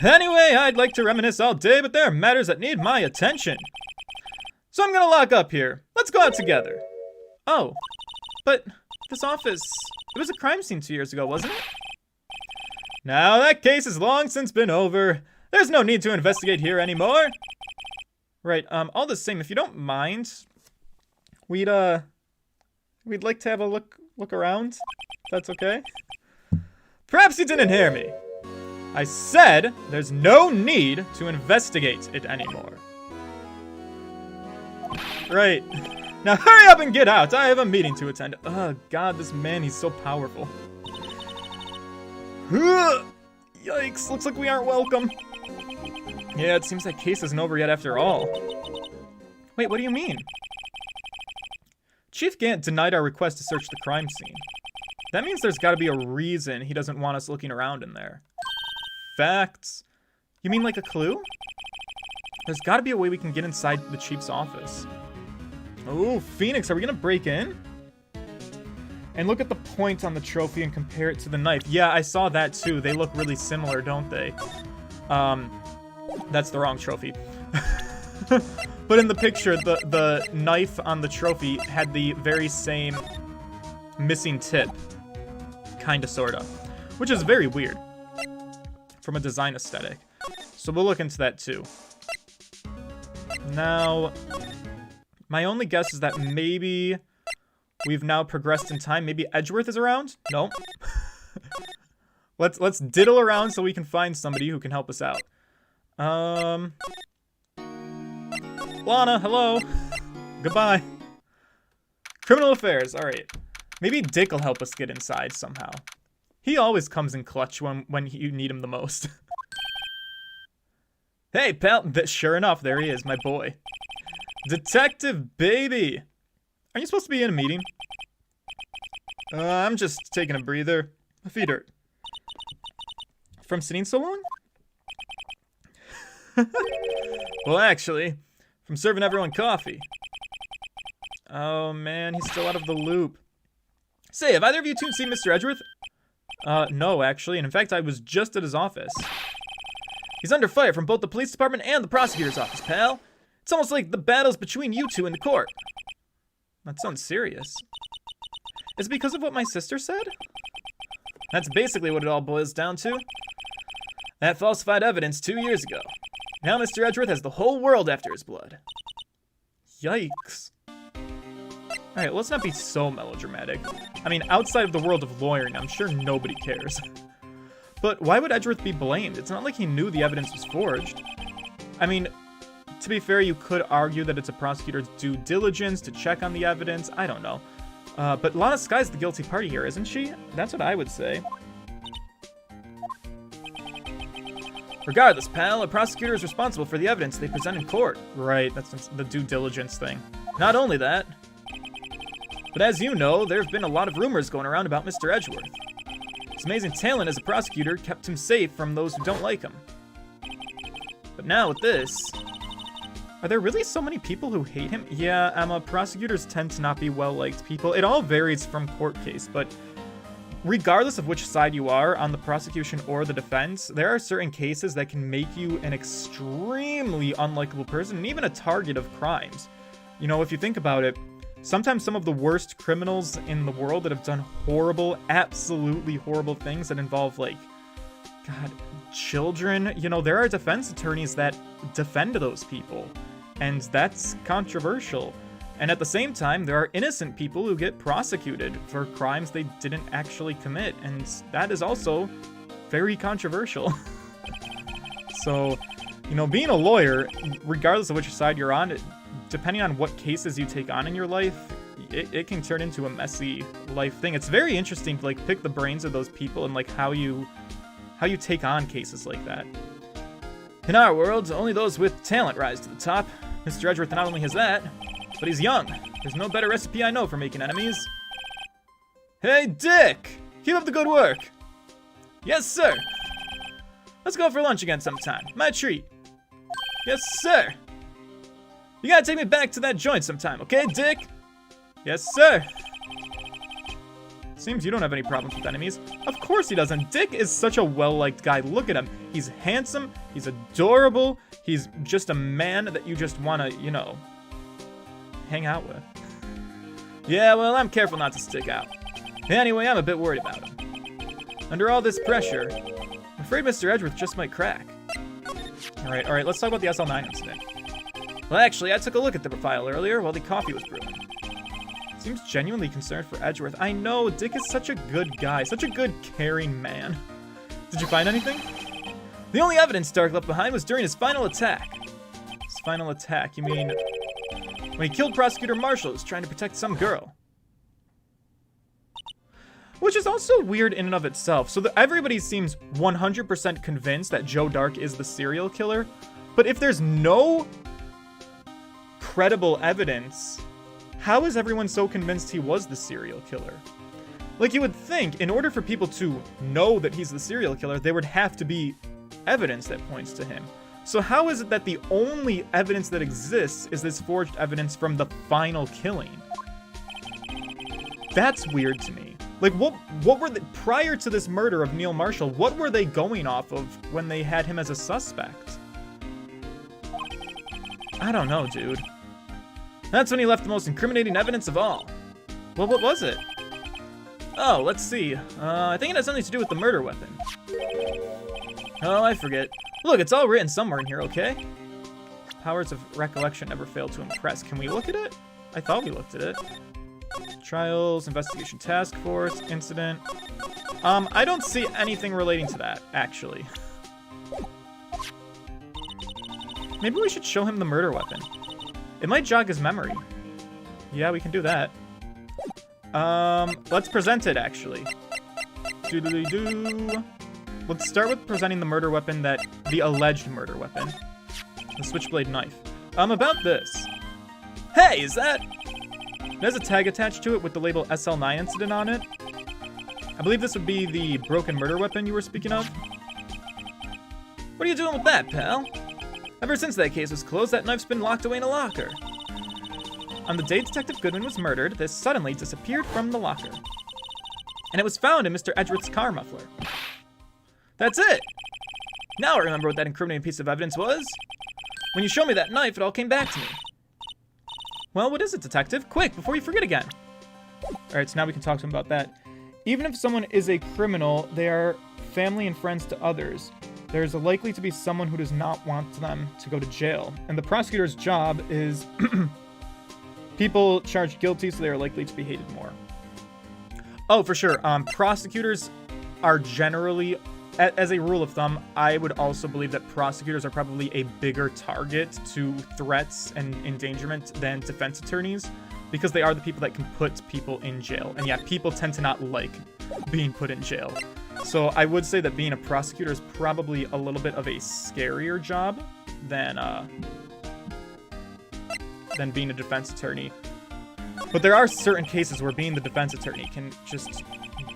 Anyway, I'd like to reminisce all day, but there are matters that need my attention. So I'm gonna lock up here. Let's go out together. Oh, but this office, it was a crime scene 2 years ago, wasn't it? Now that case has long since been over. There's no need to investigate here anymore. Right, all the same, if you don't mind, we'd like to have a look around, if that's okay. Perhaps you didn't hear me. I said there's no need to investigate it anymore. Right. Now hurry up and get out. I have a meeting to attend. Oh, God, this man, he's so powerful. Yikes, looks like we aren't welcome. Yeah, it seems that case isn't over yet after all. Wait, what do you mean? Chief Gant denied our request to search the crime scene. That means there's gotta be a reason he doesn't want us looking around in there. Facts. You mean like a clue? There's gotta be a way we can get inside the Chief's office. Oh, Phoenix, are we gonna break in? And look at the point on the trophy and compare it to the knife. Yeah, I saw that too. They look really similar, don't they? That's the wrong trophy. But in the picture, the knife on the trophy had the very same missing tip. Kinda, sorta. Which is very weird. From a design aesthetic. So we'll look into that too. Now, my only guess is that maybe we've now progressed in time. Maybe Edgeworth is around? No. Let's diddle around so we can find somebody who can help us out. Lana, hello. Goodbye. Criminal affairs, alright. Maybe Dick will help us get inside somehow. He always comes in clutch when you need him the most. Hey, pal. Sure enough, there he is, my boy. Detective baby. Are you supposed to be in a meeting? I'm just taking a breather. My feet hurt. From sitting so long? Well, actually, from serving everyone coffee. Oh, man, he's still out of the loop. Say, have either of you two seen Mr. Edgeworth? No, actually, and in fact, I was just at his office. He's under fire from both the police department and the prosecutor's office, pal. It's almost like the battle's between you two in the court. That sounds serious. Is it because of what my sister said? That's basically what it all boils down to. That falsified evidence 2 years ago. Now Mr. Edgeworth has the whole world after his blood. Yikes. Alright, let's not be so melodramatic. I mean, outside of the world of lawyering, I'm sure nobody cares. But why would Edgeworth be blamed? It's not like he knew the evidence was forged. I mean, to be fair, you could argue that it's a prosecutor's due diligence to check on the evidence. I don't know. But Lana Sky's the guilty party here, isn't she? That's what I would say. Regardless, pal, a prosecutor is responsible for the evidence they present in court. Right, that's the due diligence thing. Not only that, but as you know, there have been a lot of rumors going around about Mr. Edgeworth. His amazing talent as a prosecutor kept him safe from those who don't like him. But now with this... Are there really so many people who hate him? Yeah, Emma, prosecutors tend to not be well-liked people. It all varies from court case, but regardless of which side you are, on the prosecution or the defense, there are certain cases that can make you an extremely unlikable person and even a target of crimes. You know, if you think about it, sometimes some of the worst criminals in the world that have done horrible, absolutely horrible things that involve, like, God, children, you know, there are defense attorneys that defend those people. And that's controversial. And at the same time, there are innocent people who get prosecuted for crimes they didn't actually commit. And that is also very controversial. So, you know, being a lawyer, regardless of which side you're on, depending on what cases you take on in your life, it can turn into a messy life thing. It's very interesting to, like, pick the brains of those people and, like, how you take on cases like that. In our world, only those with talent rise to the top. Mr. Edgeworth not only has that, but he's young. There's no better recipe I know for making enemies. Hey, Dick! Keep up the good work! Yes, sir! Let's go for lunch again sometime. My treat. Yes, sir! You gotta take me back to that joint sometime, okay, Dick? Yes, sir! Seems you don't have any problems with enemies. Of course he doesn't. Dick is such a well-liked guy. Look at him. He's handsome. He's adorable. He's just a man that you just want to, you know, hang out with. Yeah, well, I'm careful not to stick out. Anyway, I'm a bit worried about him. Under all this pressure, I'm afraid Mr. Edgeworth just might crack. All right, let's talk about the SL9 incident. Well, actually, I took a look at the file earlier while the coffee was brewing. Seems genuinely concerned for Edgeworth. I know, Dick is such a good guy, such a good, caring man. Did you find anything? The only evidence Stark left behind was during his final attack. His final attack, you mean when he killed Prosecutor Marshall, who was trying to protect some girl. Which is also weird in and of itself. So everybody seems 100% convinced that Joe Dark is the serial killer. But if there's no credible evidence, how is everyone so convinced he was the serial killer? Like, you would think, in order for people to know that he's the serial killer, there would have to be evidence that points to him. So how is it that the only evidence that exists is this forged evidence from the final killing? That's weird to me. Like, what were they, prior to this murder of Neil Marshall, what were they going off of when they had him as a suspect? I don't know, dude. That's when he left the most incriminating evidence of all. Well, what was it? Oh, let's see. I think it has something to do with the murder weapon. Oh, I forget. Look, it's all written somewhere in here, okay? Powers of recollection never fail to impress. Can we look at it? I thought we looked at it. Trials, investigation task force, incident. I don't see anything relating to that, actually. Maybe we should show him the murder weapon. It might jog his memory. Yeah, we can do that. Let's present it, actually. Doodly-doo. Let's start with presenting the murder weapon the alleged murder weapon. The Switchblade Knife. About this. Hey, is that... There's a tag attached to it with the label SL9 incident on it. I believe this would be the broken murder weapon you were speaking of. What are you doing with that, pal? Ever since that case was closed, that knife's been locked away in a locker. On the day Detective Goodman was murdered, this suddenly disappeared from the locker. And it was found in Mr. Edgeworth's car muffler. That's it! Now I remember what that incriminating piece of evidence was. When you showed me that knife, it all came back to me. Well, what is it, Detective? Quick, before you forget again. Alright, so now we can talk to him about that. Even if someone is a criminal, they are family and friends to others. There's likely to be someone who does not want them to go to jail. And the prosecutor's job is people charged guilty, so they are likely to be hated more. Oh, for sure. Prosecutors are generally as a rule of thumb, I would also believe that prosecutors are probably a bigger target to threats and endangerment than defense attorneys, because they are the people that can put people in jail. And yeah, people tend to not like being put in jail. So I would say that being a prosecutor is probably a little bit of a scarier job than being a defense attorney. But there are certain cases where being the defense attorney can just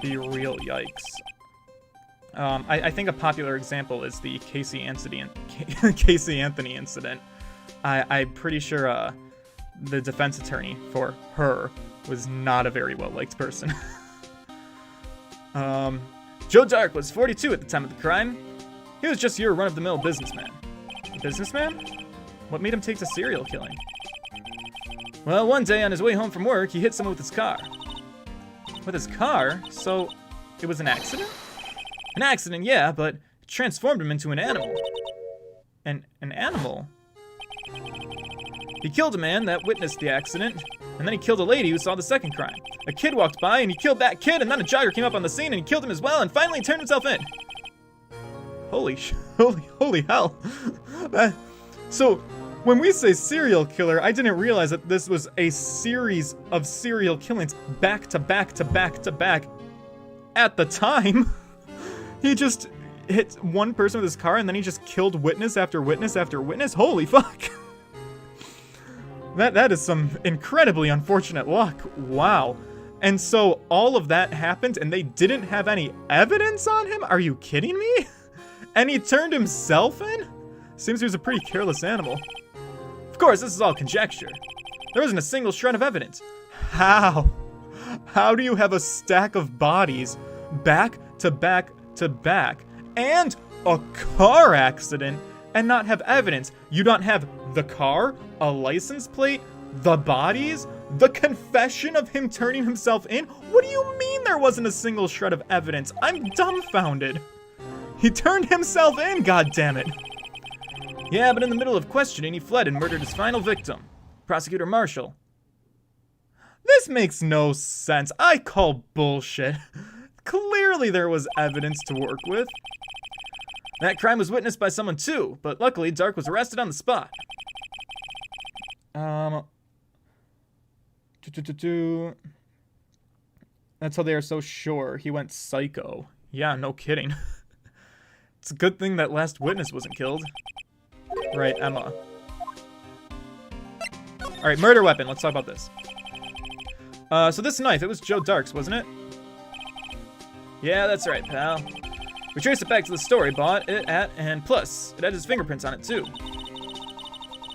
be real yikes. I think a popular example is the Casey Anthony incident. I'm pretty sure the defense attorney for her was not a very well-liked person. Joe Dark was 42 at the time of the crime. He was just your run-of-the-mill businessman. A businessman? What made him take to serial killing? Well, one day on his way home from work, he hit someone with his car. With his car? So, it was an accident? An accident, yeah, but it transformed him into an animal. An animal? He killed a man that witnessed the accident, and then he killed a lady who saw the second crime. A kid walked by, and he killed that kid, and then a jogger came up on the scene, and he killed him as well, and finally he turned himself in. Holy hell. So, when we say serial killer, I didn't realize that this was a series of serial killings back to back to back to back. At the time, he just hit one person with his car, and then he just killed witness after witness after witness. Holy fuck. That is some incredibly unfortunate luck. Wow. And so all of that happened and they didn't have any evidence on him? Are you kidding me? And he turned himself in? Seems he was a pretty careless animal. Of course, this is all conjecture. There wasn't a single shred of evidence. How? How do you have a stack of bodies back to back to back and a car accident and not have evidence? You don't have the car, a license plate, the bodies, the confession of him turning himself in? What do you mean there wasn't a single shred of evidence? I'm dumbfounded. He turned himself in, goddammit. Yeah, but in the middle of questioning, he fled and murdered his final victim, Prosecutor Marshall. This makes no sense. I call bullshit. Clearly there was evidence to work with. That crime was witnessed by someone too, but luckily Dark was arrested on the spot. That's how they are so sure he went psycho. Yeah, no kidding. It's a good thing that last witness wasn't killed. Right, Emma. Alright, murder weapon. Let's talk about this. So this knife, it was Joe Dark's, wasn't it? Yeah, that's right, pal. We traced it back to the store he bought it at, and plus, it had his fingerprints on it too.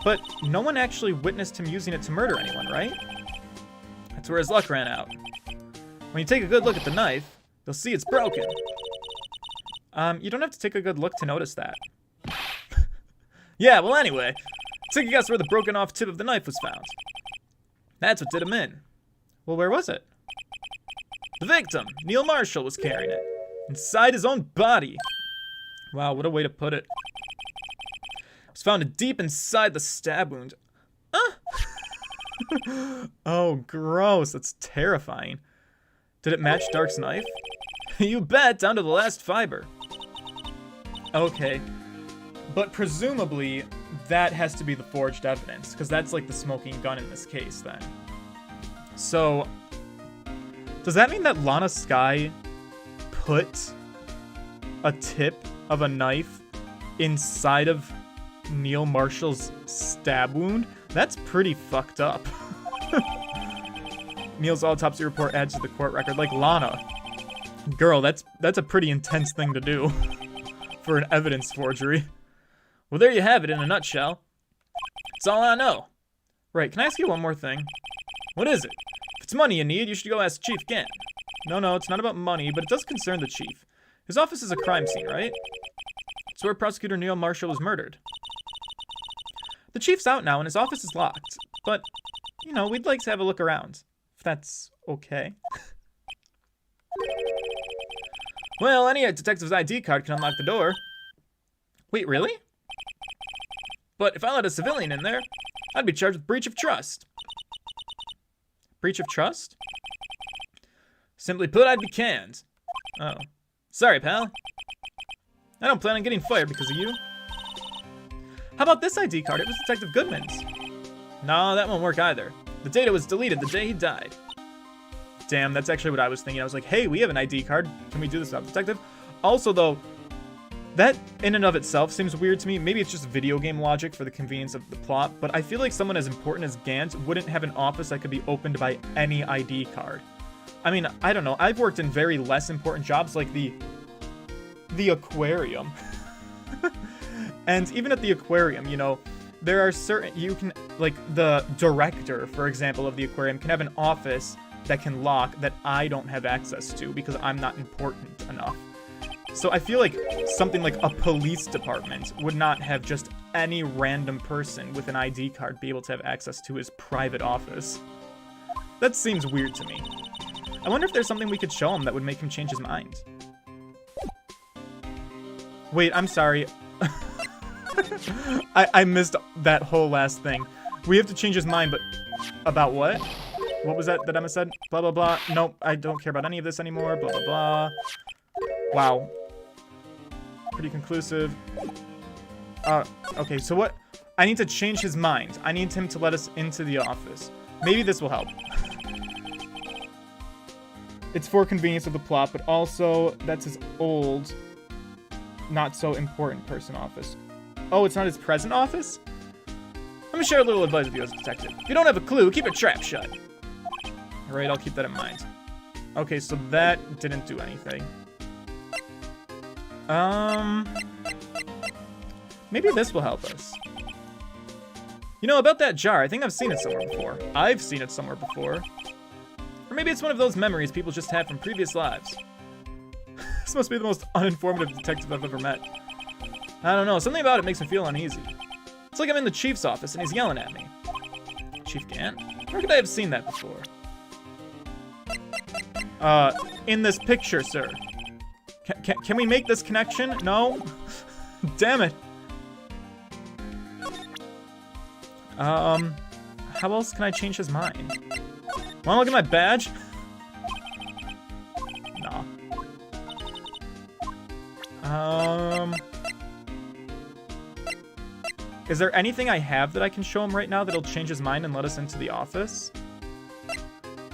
But no one actually witnessed him using it to murder anyone, right? That's where his luck ran out. When you take a good look at the knife, you'll see it's broken. You don't have to take a good look to notice that. Yeah, well anyway, take a guess where the broken off tip of the knife was found. That's what did him in. Well, where was it? The victim, Neil Marshall, was carrying it. Inside his own body. Wow, what a way to put it. It was found deep inside the stab wound. Oh, gross. That's terrifying. Did it match Dark's knife? You bet, down to the last fiber. Okay. But presumably, that has to be the forged evidence, because that's like the smoking gun in this case, then. So, does that mean that Lana Skye put a tip of a knife inside of Neil Marshall's stab wound? That's pretty fucked up. Neil's autopsy report adds to the court record. Like, Lana. Girl, that's a pretty intense thing to do for an evidence forgery. Well, there you have it in a nutshell. That's all I know. Right, can I ask you one more thing? What is it? If it's money you need, you should go ask Chief Gant. No, it's not about money, but it does concern the chief. His office is a crime scene, right? It's where Prosecutor Neil Marshall was murdered. The chief's out now and his office is locked, but, you know, we'd like to have a look around, if that's okay. Well, any detective's ID card can unlock the door. Wait, really? But if I let a civilian in there, I'd be charged with breach of trust. Breach of trust? Simply put, I'd be canned. Oh. Sorry, pal. I don't plan on getting fired because of you. How about this ID card? It was Detective Goodman's. No, that won't work either. The data was deleted the day he died. Damn, that's actually what I was thinking. I was like, hey, we have an ID card. Can we do this without Detective? Also, though, that in and of itself seems weird to me. Maybe it's just video game logic for the convenience of the plot, but I feel like someone as important as Gant wouldn't have an office that could be opened by any ID card. I mean, I don't know. I've worked in very less important jobs like the aquarium. And even at the aquarium, you know, there are certain, you can, like the director, for example, of the aquarium can have an office that can lock that I don't have access to because I'm not important enough. So I feel like something like a police department would not have just any random person with an ID card be able to have access to his private office. That seems weird to me. I wonder if there's something we could show him that would make him change his mind. Wait, I'm sorry. I missed that whole last thing. We have to change his mind, but about what? What was that Emma said? Blah, blah, blah. Nope, I don't care about any of this anymore. Blah, blah, blah. Wow. Pretty conclusive. Okay, so what? I need to change his mind. I need him to let us into the office. Maybe this will help. It's for convenience of the plot, but also that's his old, not so important person office. Oh, it's not his present office? Let me share a little advice with you as a detective. If you don't have a clue, keep your trap shut. Alright, I'll keep that in mind. Okay, so that didn't do anything. Maybe this will help us. You know, about that jar, I think I've seen it somewhere before. I've seen it somewhere before. Or maybe it's one of those memories people just have from previous lives. This must be the most uninformative detective I've ever met. I don't know, something about it makes me feel uneasy. It's like I'm in the chief's office and he's yelling at me. Chief Gant? Where could I have seen that before? In this picture, sir. Can we make this connection? No? Damn it. How else can I change his mind? Wanna look at my badge? Nah. Is there anything I have that I can show him right now that'll change his mind and let us into the office?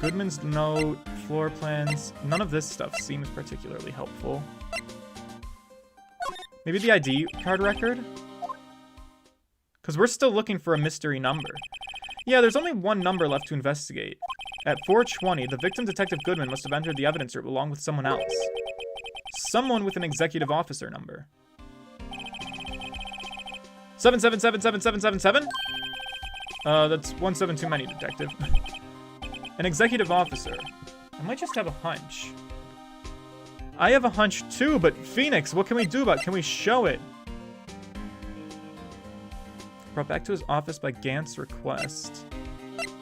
Goodman's note, floor plans. None of this stuff seems particularly helpful. Maybe the ID card record? Because we're still looking for a mystery number. Yeah, there's only one number left to investigate. At 4:20, the victim, Detective Goodman, must have entered the evidence room along with someone else. Someone with an executive officer number. 7777777? That's 17 too many, Detective. An executive officer. I might just have a hunch. I have a hunch too, but Phoenix, what can we do about it? Can we show it? Brought back to his office by Gant's request.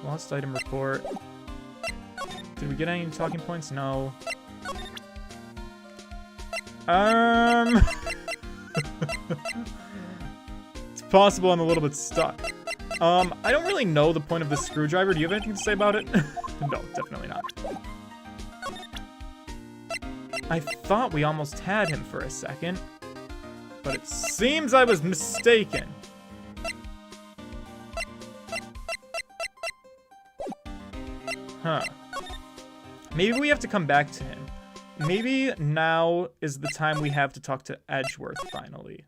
Lost item report. Did we get any talking points? No. It's possible I'm a little bit stuck. I don't really know the point of this screwdriver. Do you have anything to say about it? No, definitely not. I thought we almost had him for a second, but it seems I was mistaken. Huh. Maybe we have to come back to him. Maybe now is the time we have to talk to Edgeworth finally.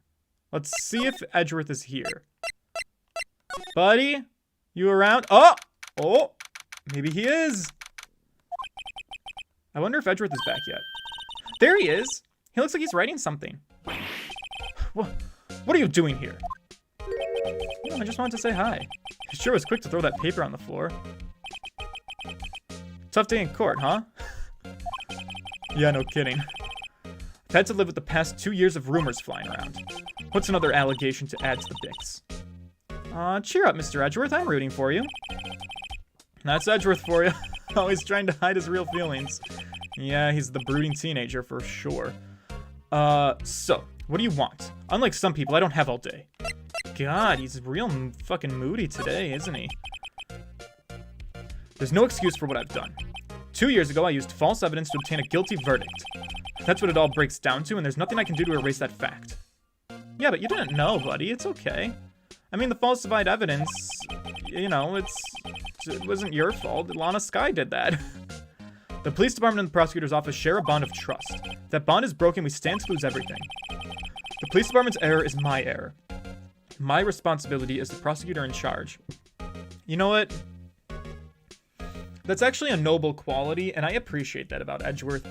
Let's see if Edgeworth is here. Buddy? You around? Oh! Oh! Maybe he is. I wonder if Edgeworth is back yet. There he is. He looks like he's writing something. What are you doing here? I just wanted to say hi. He sure was quick to throw that paper on the floor. Tough day in court, huh? Yeah, no kidding. I've had to live with the past 2 years of rumors flying around. What's another allegation to add to the mix? Cheer up, Mr. Edgeworth. I'm rooting for you. That's Edgeworth for you. Always trying to hide his real feelings. Yeah, he's the brooding teenager for sure. So, what do you want? Unlike some people, I don't have all day. God, he's real fucking moody today, isn't he? There's no excuse for what I've done. 2 years ago, I used false evidence to obtain a guilty verdict. That's what it all breaks down to, and there's nothing I can do to erase that fact. Yeah, but you didn't know, buddy. It's okay. I mean, the falsified evidence, you know, it wasn't your fault. Lana Skye did that. The police department and the prosecutor's office share a bond of trust. If that bond is broken, we stand to lose everything. The police department's error is my error. My responsibility is the prosecutor in charge. You know what? That's actually a noble quality, and I appreciate that about Edgeworth.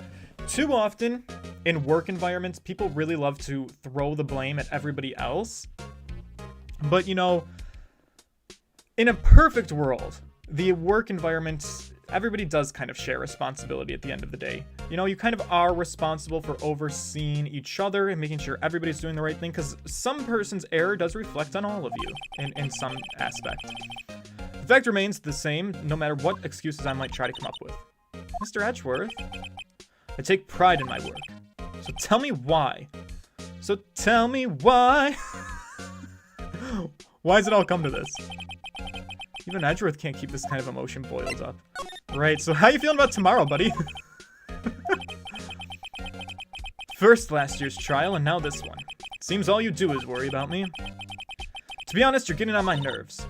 Too often, in work environments, people really love to throw the blame at everybody else. But, you know, in a perfect world, the work environment, everybody does kind of share responsibility at the end of the day. You know, you kind of are responsible for overseeing each other and making sure everybody's doing the right thing, because some person's error does reflect on all of you in some aspect. The fact remains the same, no matter what excuses I might try to come up with. Mr. Edgeworth, I take pride in my work. So tell me why. So tell me why. Why does it all come to this? Even Edgeworth can't keep this kind of emotion boiled up. Right, so how you feeling about tomorrow, buddy? First last year's trial, and now this one. Seems all you do is worry about me. To be honest, you're getting on my nerves.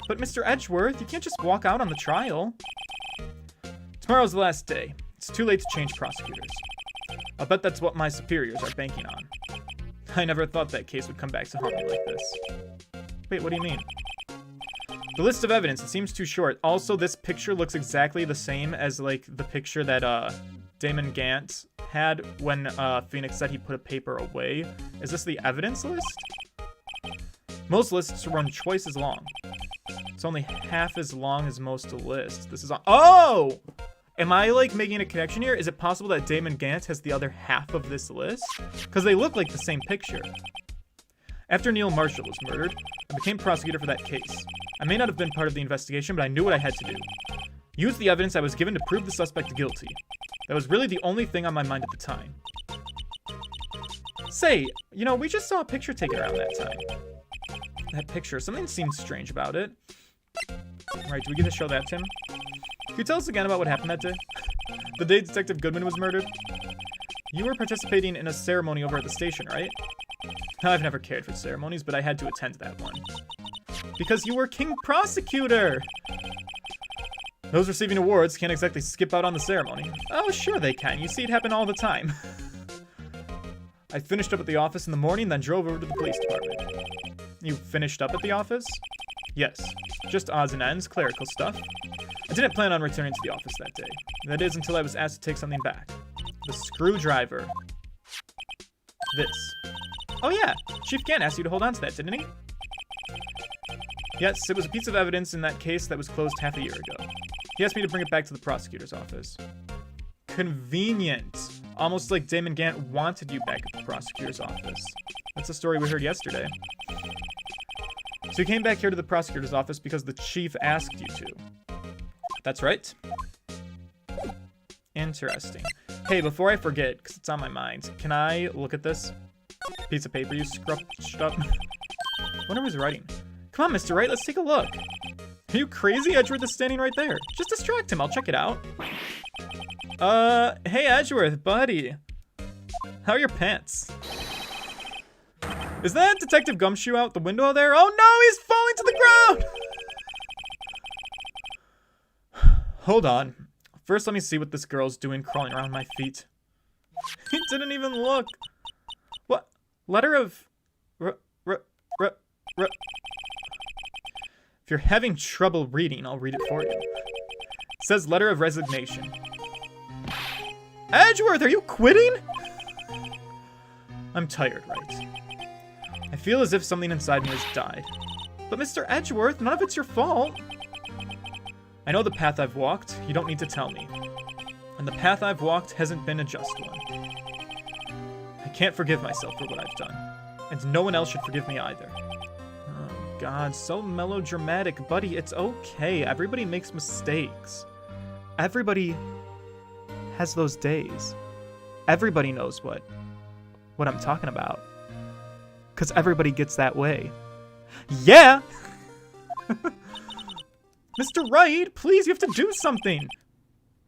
But Mr. Edgeworth, you can't just walk out on the trial. Tomorrow's the last day. It's too late to change prosecutors. I'll bet that's what my superiors are banking on. I never thought that case would come back to haunt me like this. Wait, what do you mean? The list of evidence, it seems too short. Also, this picture looks exactly the same as, like, the picture that, Damon Gant had when, Phoenix said he put a paper away. Is this the evidence list? Most lists run twice as long. It's only half as long as most lists. This is on— Oh! Am I, like, making a connection here? Is it possible that Damon Gant has the other half of this list? Because they look like the same picture. After Neil Marshall was murdered, I became prosecutor for that case. I may not have been part of the investigation, but I knew what I had to do. Use the evidence I was given to prove the suspect guilty. That was really the only thing on my mind at the time. Say, you know, we just saw a picture taken around that time. That picture, something seems strange about it. Right, do we get to show that to him? Can you tell us again about what happened that day? The day Detective Goodman was murdered? You were participating in a ceremony over at the station, right? I've never cared for ceremonies, but I had to attend that one. Because you were King Prosecutor! Those receiving awards can't exactly skip out on the ceremony. Oh, sure they can. You see it happen all the time. I finished up at the office in the morning, then drove over to the police department. You finished up at the office? Yes. Just odds and ends, clerical stuff. I didn't plan on returning to the office that day. That is, until I was asked to take something back. The screwdriver. This. Oh yeah, Chief Gant asked you to hold on to that, didn't he? Yes, it was a piece of evidence in that case that was closed half a year ago. He asked me to bring it back to the prosecutor's office. Convenient. Almost like Damon Gant wanted you back at the prosecutor's office. That's a story we heard yesterday. So you came back here to the prosecutor's office because the chief asked you to. That's right. Interesting. Hey, before I forget, because it's on my mind, can I look at this piece of paper you scrunched up? I wonder who's writing. Come on, Mr. Wright, let's take a look. Are you crazy? Edgeworth is standing right there. Just distract him, I'll check it out. Hey Edgeworth, buddy. How are your pants? Is that Detective Gumshoe out the window there? Oh no, he's falling to the ground! Hold on. First, let me see what this girl's doing crawling around my feet. He didn't even look. What? Letter of... If you're having trouble reading, I'll read it for you. It says letter of resignation. Edgeworth, are you quitting? I'm tired, Wright. I feel as if something inside me has died. But Mr. Edgeworth, none of it's your fault. I know the path I've walked, you don't need to tell me. And the path I've walked hasn't been a just one. I can't forgive myself for what I've done. And no one else should forgive me either. Oh God, so melodramatic. Buddy, it's okay. Everybody makes mistakes. Everybody has those days. Everybody knows what I'm talking about. Because everybody gets that way. Yeah! Mr. Wright, please, you have to do something.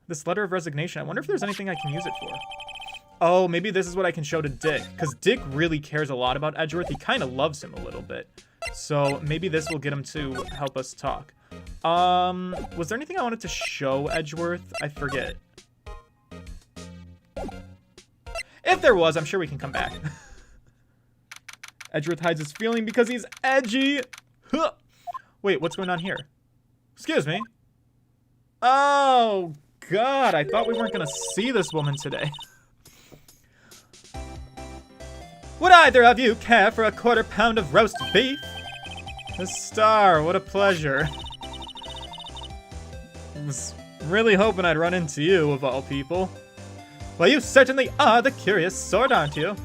This letter of resignation, I wonder if there's anything I can use it for. Oh, maybe this is what I can show to Dick. Because Dick really cares a lot about Edgeworth. He kind of loves him a little bit. So maybe this will get him to help us talk. Was there anything I wanted to show Edgeworth? I forget. If there was, I'm sure we can come back. Edgeworth hides his feeling because he's edgy. Huh. Wait, what's going on here? Excuse me. Oh, God. I thought we weren't going to see this woman today. Would either of you care for a quarter pound of roast beef? A star, what a pleasure. I was really hoping I'd run into you, of all people. Well, you certainly are the curious sort, aren't you?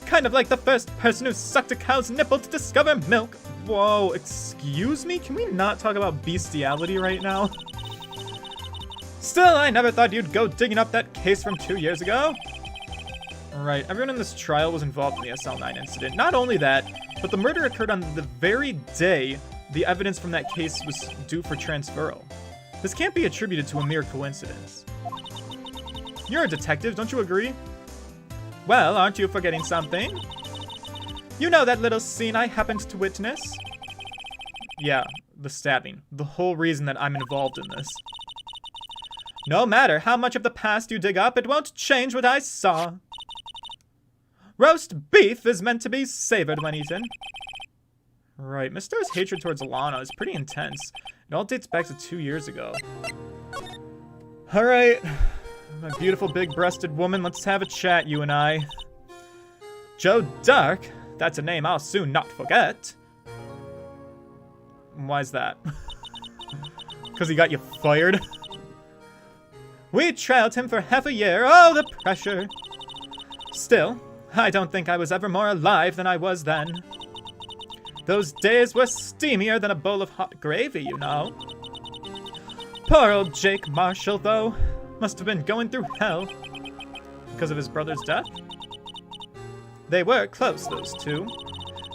Kind of like the first person who sucked a cow's nipple to discover milk. Whoa, excuse me? Can we not talk about bestiality right now? Still, I never thought you'd go digging up that case from 2 years ago. Right, everyone in this trial was involved in the SL9 incident. Not only that, but the murder occurred on the very day the evidence from that case was due for transferal. This can't be attributed to a mere coincidence. You're a detective, don't you agree? Well, aren't you forgetting something? You know that little scene I happened to witness? Yeah, the stabbing. The whole reason that I'm involved in this. No matter how much of the past you dig up, it won't change what I saw. Roast beef is meant to be savored when eaten. Right, Miss Star's hatred towards Lana is pretty intense. It all dates back to 2 years ago. Alright, my beautiful big-breasted woman, let's have a chat, you and I. Joe Dark? That's a name I'll soon not forget. Why's that? Because he got you fired? We trailed him for half a year. Oh, the pressure. Still, I don't think I was ever more alive than I was then. Those days were steamier than a bowl of hot gravy, you know. Poor old Jake Marshall, though, must have been going through hell. Because of his brother's death? They were close, those two.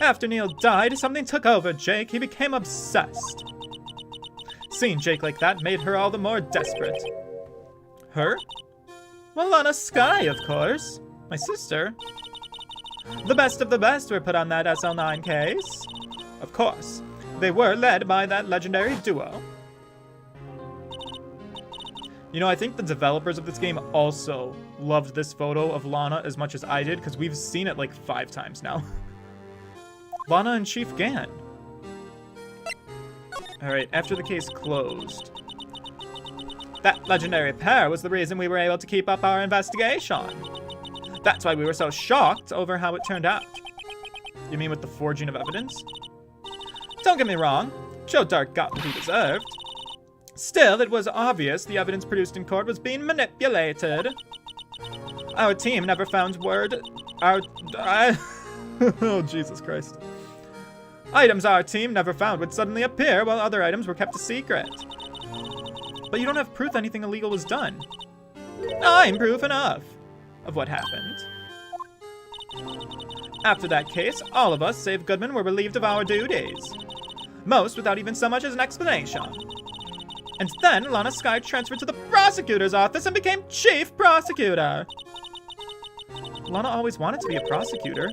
After Neil died, something took over Jake. He became obsessed. Seeing Jake like that made her all the more desperate. Her? Well, Lana Skye, of course. My sister. The best of the best were put on that SL9 case. Of course. They were led by that legendary duo. You know, I think the developers of this game also loved this photo of Lana as much as I did, because we've seen it like 5 times now. Lana and Chief Gann. Alright, after the case closed. That legendary pair was the reason we were able to keep up our investigation. That's why we were so shocked over how it turned out. You mean with the forging of evidence? Don't get me wrong, Joe Dark got what he deserved. Still, it was obvious the evidence produced in court was being manipulated. Our team never found oh, Jesus Christ. Items our team never found would suddenly appear while other items were kept a secret. But you don't have proof anything illegal was done. I'm proof enough of what happened. After that case, all of us, save Goodman, were relieved of our duties. Most without even so much as an explanation. And then Lana Skye transferred to the prosecutor's office and became chief prosecutor. Lana always wanted to be a prosecutor.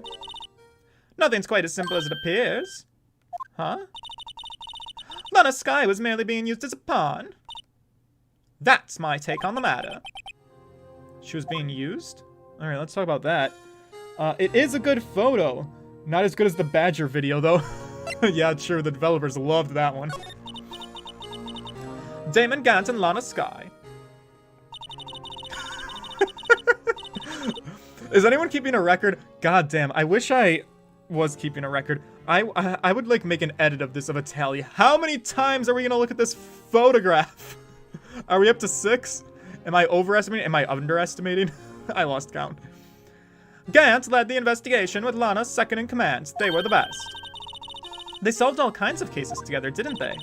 Nothing's quite as simple as it appears. Huh? Lana Skye was merely being used as a pawn. That's my take on the matter. She was being used? Alright, let's talk about that. It is a good photo. Not as good as the Badger video, though. Yeah, sure, the developers loved that one. Damon Gant and Lana Skye. Is anyone keeping a record? God damn, I wish I was keeping a record. I would, like, make an edit of this of a tally. How many times are we gonna look at this photograph? Are we up to 6? Am I overestimating? Am I underestimating? I lost count. Gant led the investigation with Lana second in command. They were the best. They solved all kinds of cases together, didn't they?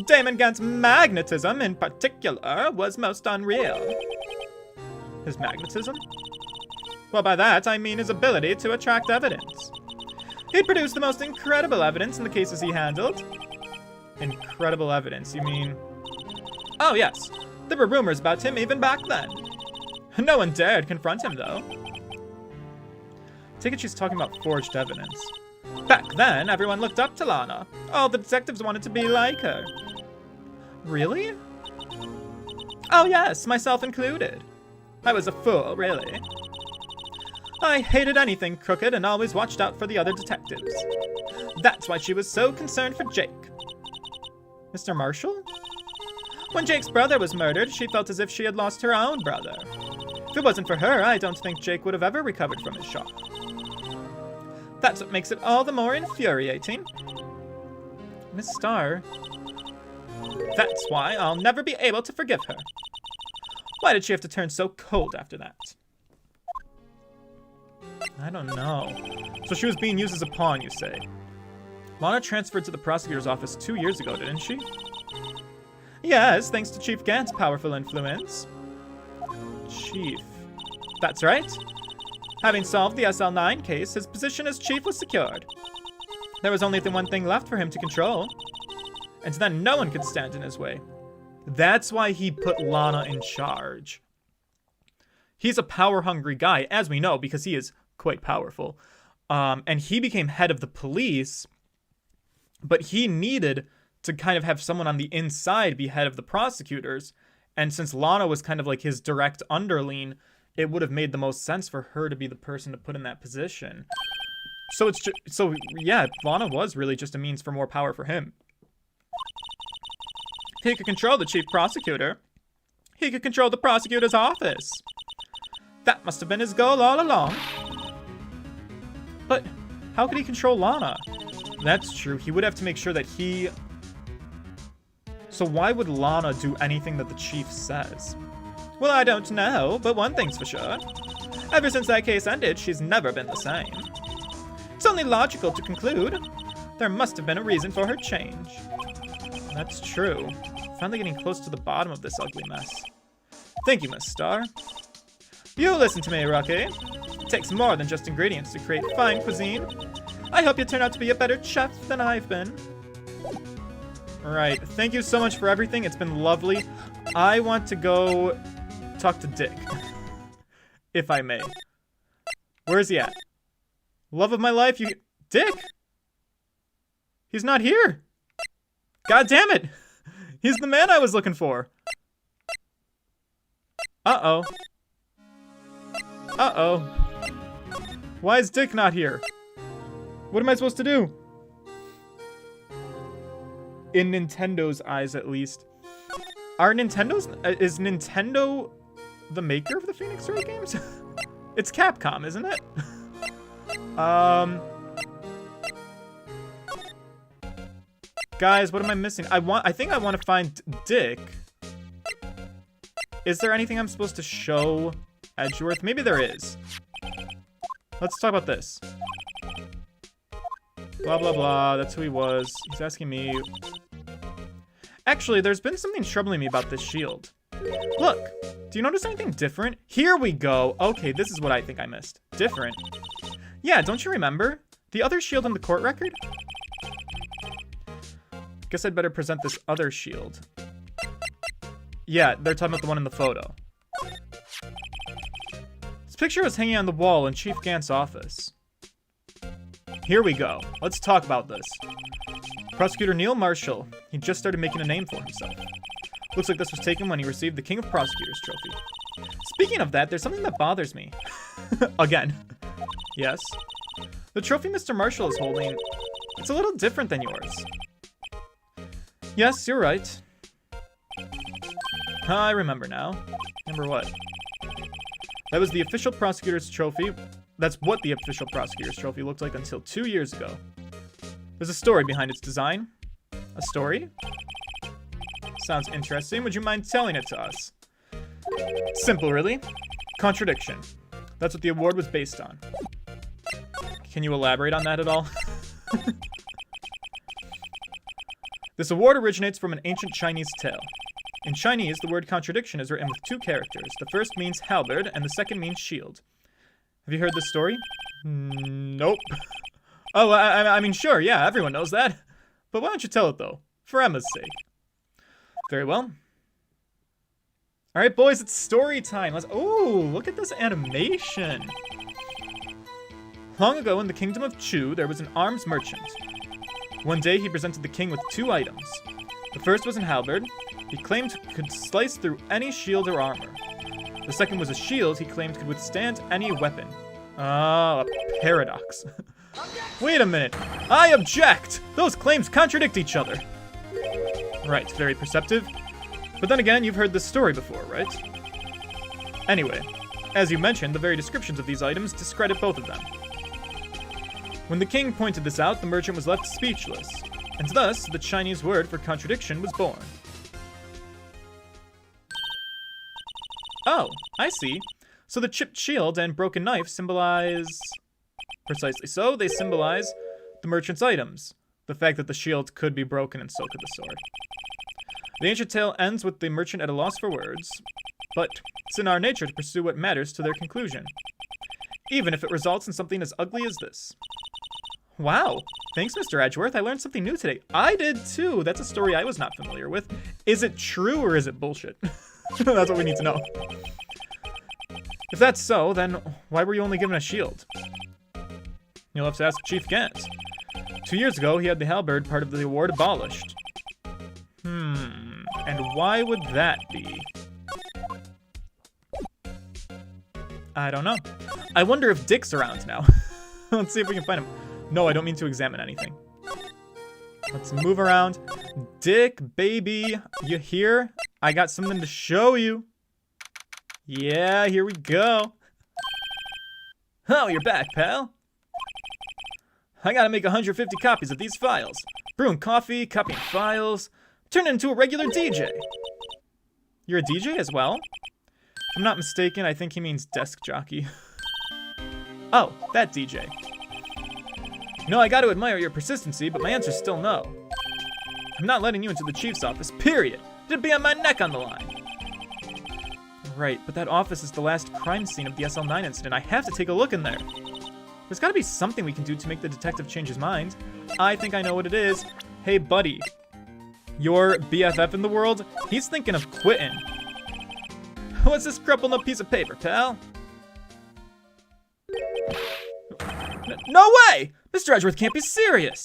Damon Gant's magnetism, in particular, was most unreal. His magnetism? Well, by that, I mean his ability to attract evidence. He produced the most incredible evidence in the cases he handled. Incredible evidence, you mean? Oh, yes. There were rumors about him even back then. No one dared confront him, though. Take it she's talking about forged evidence. Back then, everyone looked up to Lana. All the detectives wanted to be like her. Really? Oh yes, myself included. I was a fool, really. I hated anything crooked and always watched out for the other detectives. That's why she was so concerned for Jake. Mr. Marshall? When Jake's brother was murdered, she felt as if she had lost her own brother. If it wasn't for her, I don't think Jake would have ever recovered from his shock. That's what makes it all the more infuriating. Miss Starr. That's why I'll never be able to forgive her. Why did she have to turn so cold after that? I don't know. So she was being used as a pawn, you say? Lana transferred to the prosecutor's office 2 years ago, didn't she? Yes, thanks to Chief Gant's powerful influence. Chief. That's right. Having solved the SL9 case, his position as chief was secured. There was only the one thing left for him to control. And then no one could stand in his way. That's why he put Lana in charge. He's a power-hungry guy, as we know, because he is quite powerful. And he became head of the police, but he needed to kind of have someone on the inside be head of the prosecutors. And since Lana was kind of like his direct underling, it would have made the most sense for her to be the person to put in that position. So it's just, yeah, Lana was really just a means for more power for him. He could control the chief prosecutor. He could control the prosecutor's office. That must have been his goal all along. But how could he control Lana? That's true. He would have to make sure that he... So why would Lana do anything that the chief says? Well, I don't know, but one thing's for sure. Ever since that case ended, she's never been the same. It's only logical to conclude there must have been a reason for her change. That's true. Finally getting close to the bottom of this ugly mess. Thank you, Miss Starr. You listen to me, Rocky. It takes more than just ingredients to create fine cuisine. I hope you turn out to be a better chef than I've been. Alright, thank you so much for everything. It's been lovely. I want to go talk to Dick. If I may. Where is he at? Love of my life, you... Dick? He's not here. God damn it. He's the man I was looking for. Uh-oh. Uh-oh. Why is Dick not here? What am I supposed to do? In Nintendo's eyes, at least. Is Nintendo the maker of the Phoenix Wright games? It's Capcom, isn't it? Guys, what am I missing? I think I want to find Dick. Is there anything I'm supposed to show Edgeworth? Maybe there is. Let's talk about this. Blah, blah, blah. That's who he was. He's asking me. Actually, there's been something troubling me about this shield. Look, do you notice anything different? Here we go. Okay, this is what I think I missed. Different? Yeah, don't you remember? The other shield in the court record? Guess I'd better present this other shield. Yeah, they're talking about the one in the photo. This picture was hanging on the wall in Chief Gant's office. Here we go. Let's talk about this. Prosecutor Neil Marshall. He just started making a name for himself. Looks like this was taken when he received the King of Prosecutors trophy. Speaking of that, there's something that bothers me. Again. Yes. The trophy Mr. Marshall is holding, it's a little different than yours. Yes, you're right. I remember now. Remember what? That was the official prosecutor's trophy. That's what the official prosecutor's trophy looked like until 2 years ago. There's a story behind its design. A story? Sounds interesting. Would you mind telling it to us? Simple, really. Contradiction. That's what the award was based on. Can you elaborate on that at all? This award originates from an ancient Chinese tale. In Chinese, the word contradiction is written with 2 characters. The first means halberd, and the second means shield. Have you heard this story? Nope. Oh, I mean, sure, yeah, everyone knows that. But why don't you tell it, though? For Emma's sake. Very well. All right, boys, it's story time. Oh, look at this animation. Long ago in the kingdom of Chu, there was an arms merchant. One day he presented the king with 2 items. The first was an halberd. He claimed could slice through any shield or armor. The second was a shield he claimed could withstand any weapon. Ah, a paradox. Wait a minute. I object! Those claims contradict each other. Right, very perceptive. But then again, you've heard this story before, right? Anyway, as you mentioned, the very descriptions of these items discredit both of them. When the king pointed this out, the merchant was left speechless, and thus the Chinese word for contradiction was born. Oh, I see. So the chipped shield and broken knife symbolize... Precisely so, they symbolize the merchant's items. The fact that the shield could be broken and so could the sword. The ancient tale ends with the merchant at a loss for words, but it's in our nature to pursue what matters to their conclusion, even if it results in something as ugly as this. Wow, thanks Mr. Edgeworth, I learned something new today. I did too, that's a story I was not familiar with. Is it true or is it bullshit? That's what we need to know. If that's so, then why were you only given a shield? You'll have to ask Chief Gant. 2 years ago, he had the halberd part of the award abolished. And why would that be? I don't know. I wonder if Dick's around now. Let's see if we can find him. No, I don't mean to examine anything. Let's move around. Dick, baby, you here? I got something to show you. Yeah, here we go. Oh, you're back, pal. I gotta make 150 copies of these files. Brewing coffee, copying files. Turn into a regular DJ. You're a DJ as well? If I'm not mistaken, I think he means desk jockey. Oh, that DJ. No, I gotta admire your persistency, but my answer's still no. I'm not letting you into the chief's office, period. It'd be on my neck on the line. Right, but that office is the last crime scene of the SL9 incident. I have to take a look in there. There's gotta be something we can do to make the detective change his mind. I think I know what it is. Hey, buddy. Your BFF in the world? He's thinking of quitting. What's this crumpled up piece of paper, pal? No way! Mr. Edgeworth can't be serious!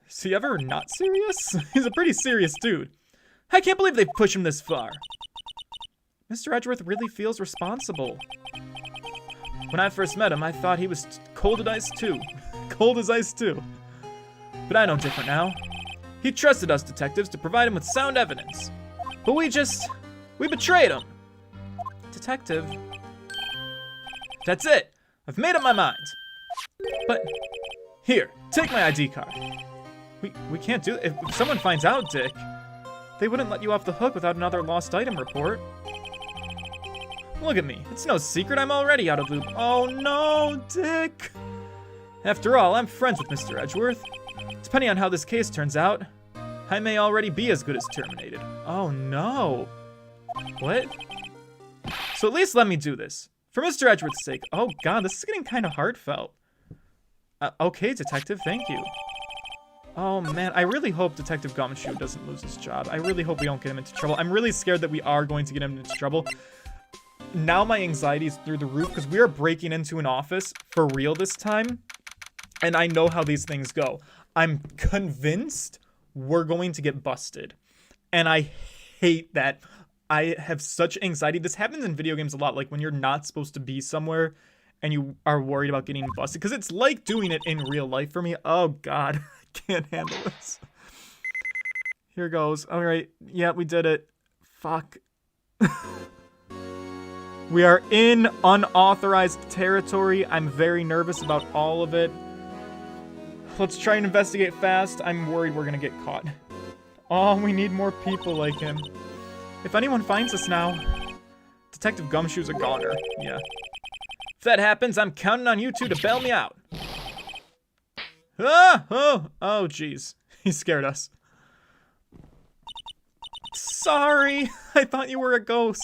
Is he ever not serious? He's a pretty serious dude. I can't believe they've pushed him this far. Mr. Edgeworth really feels responsible. When I first met him, I thought he was cold as ice too. Cold as ice too. But I know different now. He trusted us detectives to provide him with sound evidence. But we betrayed him. Detective. That's it. I've made up my mind. But, here, take my ID card. We can't do it. If someone finds out, Dick, they wouldn't let you off the hook without another lost item report. Look at me. It's no secret I'm already out of loop. Oh no, Dick. After all, I'm friends with Mr. Edgeworth. Depending on how this case turns out, I may already be as good as terminated. Oh no. What? So at least let me do this. For Mr. Edgeworth's sake. Oh god, this is getting kind of heartfelt. Okay, detective, thank you. Oh man, I really hope Detective Gumshoe doesn't lose his job. I really hope we don't get him into trouble. I'm really scared that we are going to get him into trouble. Now my anxiety is through the roof because we are breaking into an office for real this time. And I know how these things go. I'm convinced we're going to get busted. And I hate that. I have such anxiety. This happens in video games a lot, like when you're not supposed to be somewhere and you are worried about getting busted. Because it's like doing it in real life for me. Oh, God. I can't handle this. Here goes. All right. Yeah, we did it. Fuck. We are in unauthorized territory. I'm very nervous about all of it. Let's try and investigate fast. I'm worried we're gonna get caught. Oh, we need more people like him. If anyone finds us now, Detective Gumshoe's a goner. Yeah. If that happens, I'm counting on you two to bail me out. Ah! Oh, jeez. He scared us. Sorry. I thought you were a ghost.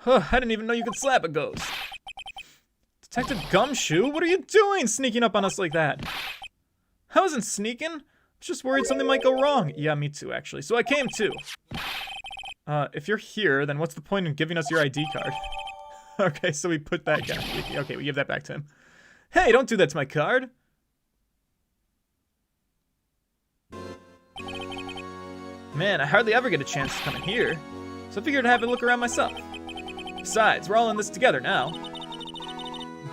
I didn't even know you could slap a ghost. Detective Gumshoe, what are you doing sneaking up on us like that? I wasn't sneaking. I was just worried something might go wrong. Yeah, me too, actually. So I came too. If you're here, then what's the point in giving us your ID card? Okay, so we put that guy. Okay, we give that back to him. Hey, don't do that to my card. Man, I hardly ever get a chance to come in here, so I figured I'd have a look around myself. Besides, we're all in this together now.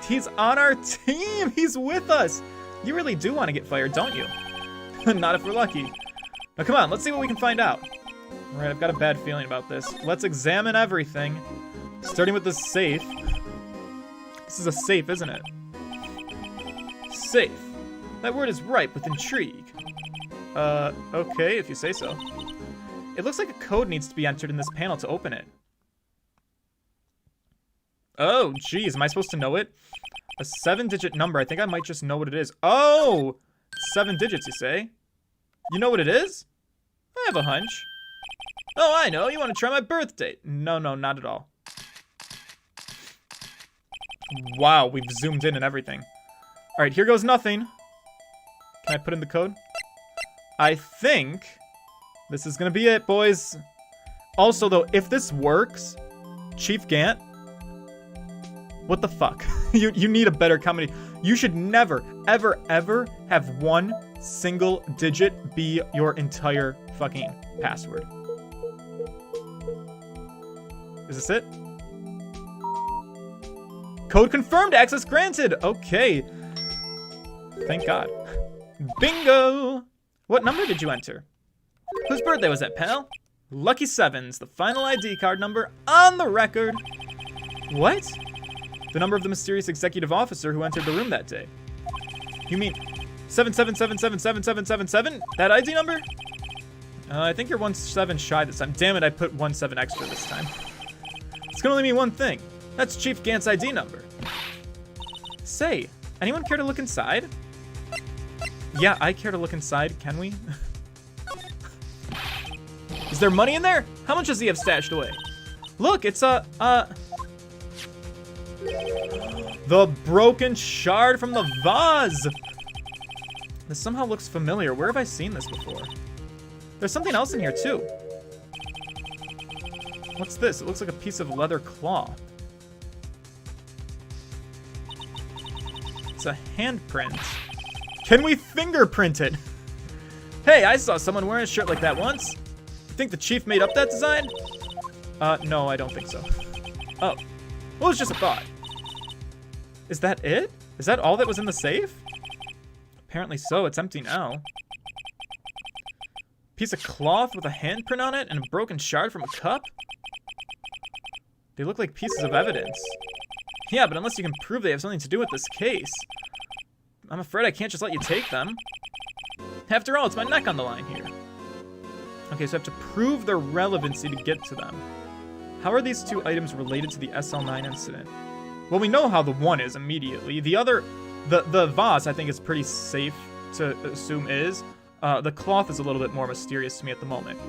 He's on our team! He's with us! You really do want to get fired, don't you? Not if we're lucky. Now come on, let's see what we can find out. Alright, I've got a bad feeling about this. Let's examine everything. Starting with the safe. This is a safe, isn't it? Safe. That word is ripe with intrigue. Okay, if you say so. It looks like a code needs to be entered in this panel to open it. Oh, geez, am I supposed to know it? A 7-digit number. I think I might just know what it is. Oh! 7 digits, you say? You know what it is? I have a hunch. Oh, I know. You want to try my birth date. No, not at all. Wow, we've zoomed in and everything. Alright, here goes nothing. Can I put in the code? I think this is gonna be it, boys. Also, though, if this works, Chief Gant, what the fuck? You need a better comedy. You should never, ever, ever have one single digit be your entire fucking password. Is this it? Code confirmed, access granted. Okay. Thank God. Bingo! What number did you enter? Whose birthday was that, pal? Lucky Sevens, the final ID card number on the record. What? The number of the mysterious executive officer who entered the room that day. You mean 77777777? That ID number? I think you're 17 shy this time. Damn it, I put 17 extra this time. It's gonna only mean one thing. That's Chief Gant's ID number. Say, anyone care to look inside? Yeah, I care to look inside. Can we? Is there money in there? How much does he have stashed away? Look, it's the broken shard from the vase. This somehow looks familiar. Where have I seen this before? There's something else in here too. What's this? It looks like a piece of leather cloth. It's a handprint. Can we fingerprint it? Hey, I saw someone wearing a shirt like that once. You think the chief made up that design? No, I don't think so. Oh, well, it was just a thought. Is that it? Is that all that was in the safe? Apparently so. It's empty now. Piece of cloth with a handprint on it and a broken shard from a cup? They look like pieces of evidence. Yeah, but unless you can prove they have something to do with this case, I'm afraid I can't just let you take them. After all, it's my neck on the line here. Okay, so I have to prove their relevancy to get to them. How are these two items related to the SL9 incident? Well, we know how the one is immediately. The other, the vase, I think is pretty safe to assume is. The cloth is a little bit more mysterious to me at the moment.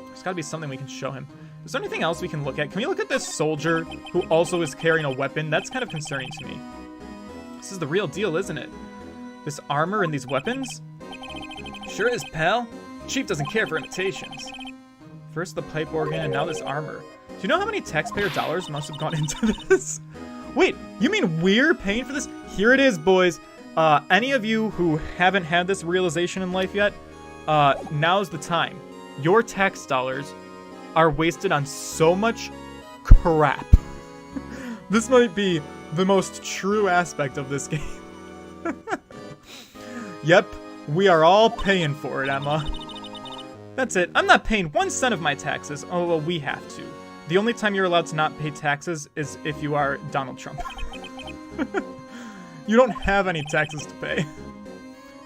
There's gotta be something we can show him. Is there anything else we can look at? Can we look at this soldier who also is carrying a weapon? That's kind of concerning to me. This is the real deal, isn't it? This armor and these weapons? Sure is, pal. Chief doesn't care for imitations. First the pipe organ and now this armor. Do you know how many taxpayer dollars must have gone into this? Wait, you mean we're paying for this? Here it is, boys. Any of you who haven't had this realization in life yet, now's the time. Your tax dollars are wasted on so much crap. This might be the most true aspect of this game. Yep, we are all paying for it, Emma. That's it. I'm not paying 1 cent of my taxes. Oh, well, we have to. The only time you're allowed to not pay taxes is if you are Donald Trump. You don't have any taxes to pay.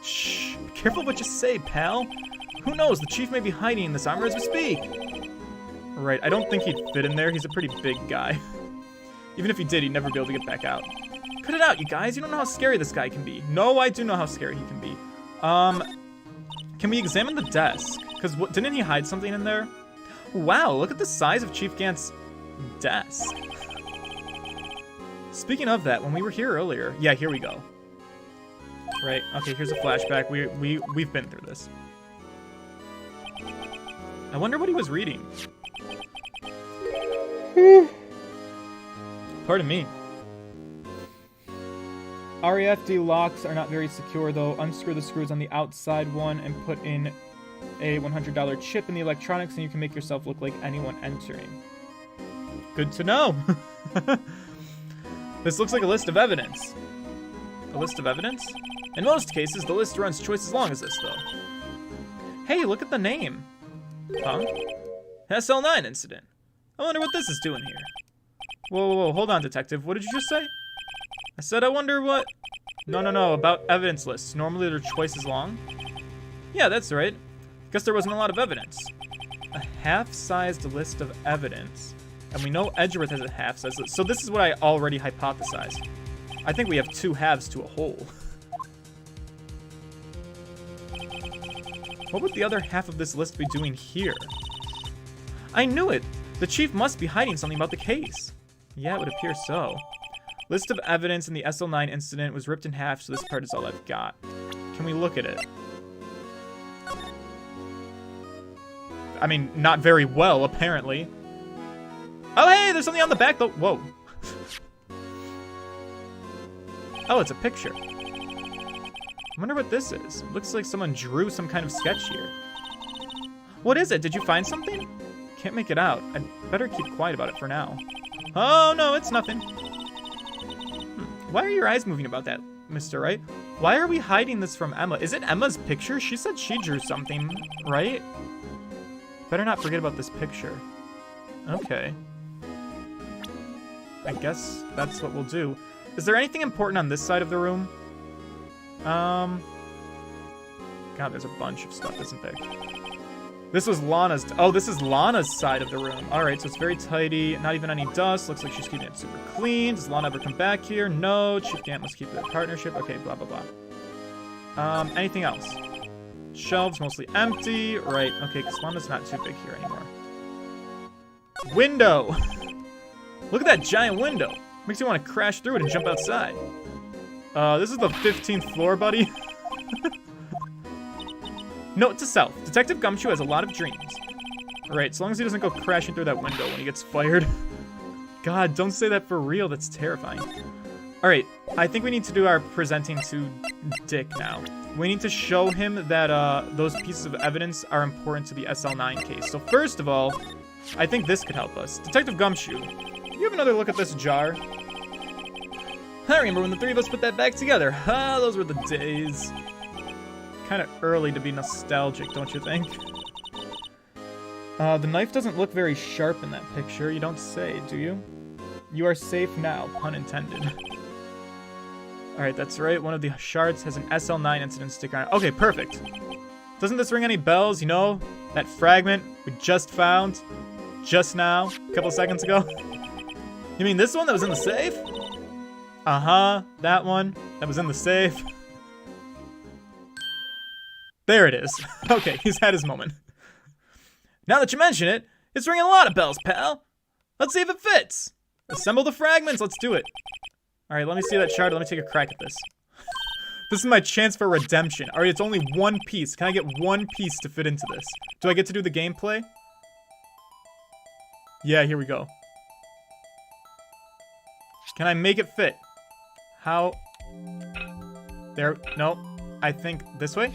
Shh, be careful what you say, pal. Who knows, the chief may be hiding in this armor as we speak. Right, I don't think he'd fit in there. He's a pretty big guy. Even if he did, he'd never be able to get back out. Cut it out, you guys. You don't know how scary this guy can be. No, I do know how scary he can be. Can we examine the desk? Because didn't he hide something in there? Wow, look at the size of Chief Gant's desk. Speaking of that, when we were here earlier... Yeah, here we go. Right, okay, here's a flashback. We've been through this. I wonder what he was reading. Pardon me. RAFD locks are not very secure, though. Unscrew the screws on the outside one and put in a $100 chip in the electronics, and you can make yourself look like anyone entering. Good to know. This looks like a list of evidence. A list of evidence? In most cases, the list runs twice as long as this, though. Hey, look at the name. Huh? SL9 incident. I wonder what this is doing here. Whoa, hold on, detective. What did you just say? I said I wonder what... No, about evidence lists. Normally they're twice as long. Yeah, that's right. Guess there wasn't a lot of evidence. A half-sized list of evidence. And we know Edgeworth has a half-sized list. So this is what I already hypothesized. I think we have two halves to a whole. What would the other half of this list be doing here? I knew it! The chief must be hiding something about the case. Yeah, it would appear so. List of evidence in the SL9 incident was ripped in half, so this part is all I've got. Can we look at it? I mean, not very well, apparently. Oh, hey, there's something on the back, though. Whoa. Oh, it's a picture. I wonder what this is. Looks like someone drew some kind of sketch here. What is it? Did you find something? Can't make it out. I'd better keep quiet about it for now. Oh, no, it's nothing. Why are your eyes moving about that, Mr. Wright? Why are we hiding this from Emma? Is it Emma's picture? She said she drew something, right? Better not forget about this picture. Okay. I guess that's what we'll do. Is there anything important on this side of the room? God, there's a bunch of stuff, isn't there? This was Lana's... Oh, this is Lana's side of the room. Alright, so it's very tidy. Not even any dust. Looks like she's keeping it super clean. Does Lana ever come back here? No. Chief Gant must keep the partnership. Okay, blah, blah, blah. Anything else? Shelves mostly empty. Right, okay, because Lana's not too big here anymore. Window! Look at that giant window. Makes you want to crash through it and jump outside. This is the 15th floor, buddy. Note to self. Detective Gumshoe has a lot of dreams. Alright, as long as he doesn't go crashing through that window when he gets fired. God, don't say that for real. That's terrifying. Alright, I think we need to do our presenting to Dick now. We need to show him that those pieces of evidence are important to the SL9 case. So first of all, I think this could help us. Detective Gumshoe, you have another look at this jar? I remember when the three of us put that back together. Ah, those were the days. Kind of early to be nostalgic, don't you think? The knife doesn't look very sharp in that picture. You don't say, do you? You are safe now, pun intended. Alright, that's right. One of the shards has an SL9 incident sticker on it. Okay, perfect. Doesn't this ring any bells? You know, that fragment we just found just now, a couple seconds ago? You mean this one that was in the safe? Uh-huh, that one that was in the safe. There it is. Okay, he's had his moment. Now that you mention it, it's ringing a lot of bells, pal. Let's see if it fits. Assemble the fragments, let's do it. Alright, let me see that shard, let me take a crack at this. This is my chance for redemption. Alright, it's only one piece. Can I get one piece to fit into this? Do I get to do the gameplay? Yeah, here we go. Can I make it fit? How? There, no. I think this way?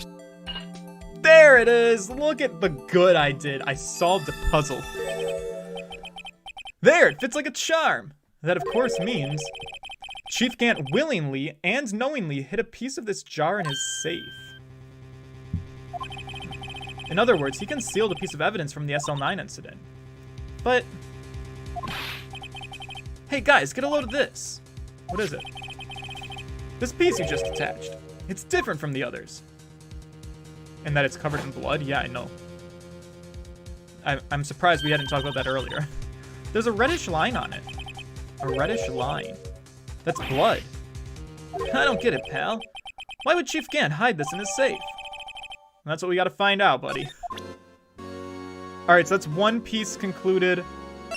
There it is! Look at the good I did. I solved the puzzle. There, it fits like a charm. That, of course, means Chief Gant willingly and knowingly hid a piece of this jar in his safe. In other words, he concealed a piece of evidence from the SL9 incident. But... Hey, guys, get a load of this. What is it? This piece you just attached. It's different from the others. And that it's covered in blood? Yeah, I know. I'm surprised we hadn't talked about that earlier. There's a reddish line on it. A reddish line. That's blood. I don't get it, pal. Why would Chief Gant hide this in his safe? That's what we gotta find out, buddy. Alright, so that's one piece concluded.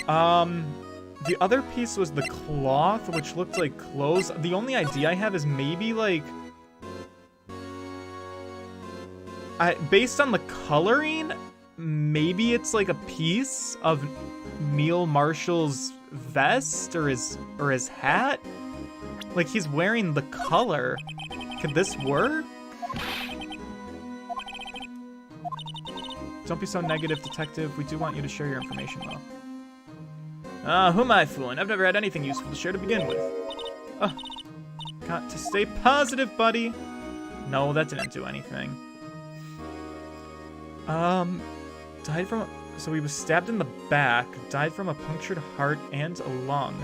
The other piece was the cloth, which looked like clothes. The only idea I have is maybe, like... based on the coloring, maybe it's like a piece of Neil Marshall's vest or his hat? Like he's wearing the color. Could this work? Don't be so negative, detective. We do want you to share your information, though. Who am I fooling? I've never had anything useful to share to begin with. Got to stay positive, buddy. No, that didn't do anything. Died from... So he was stabbed in the back, died from a punctured heart and a lung.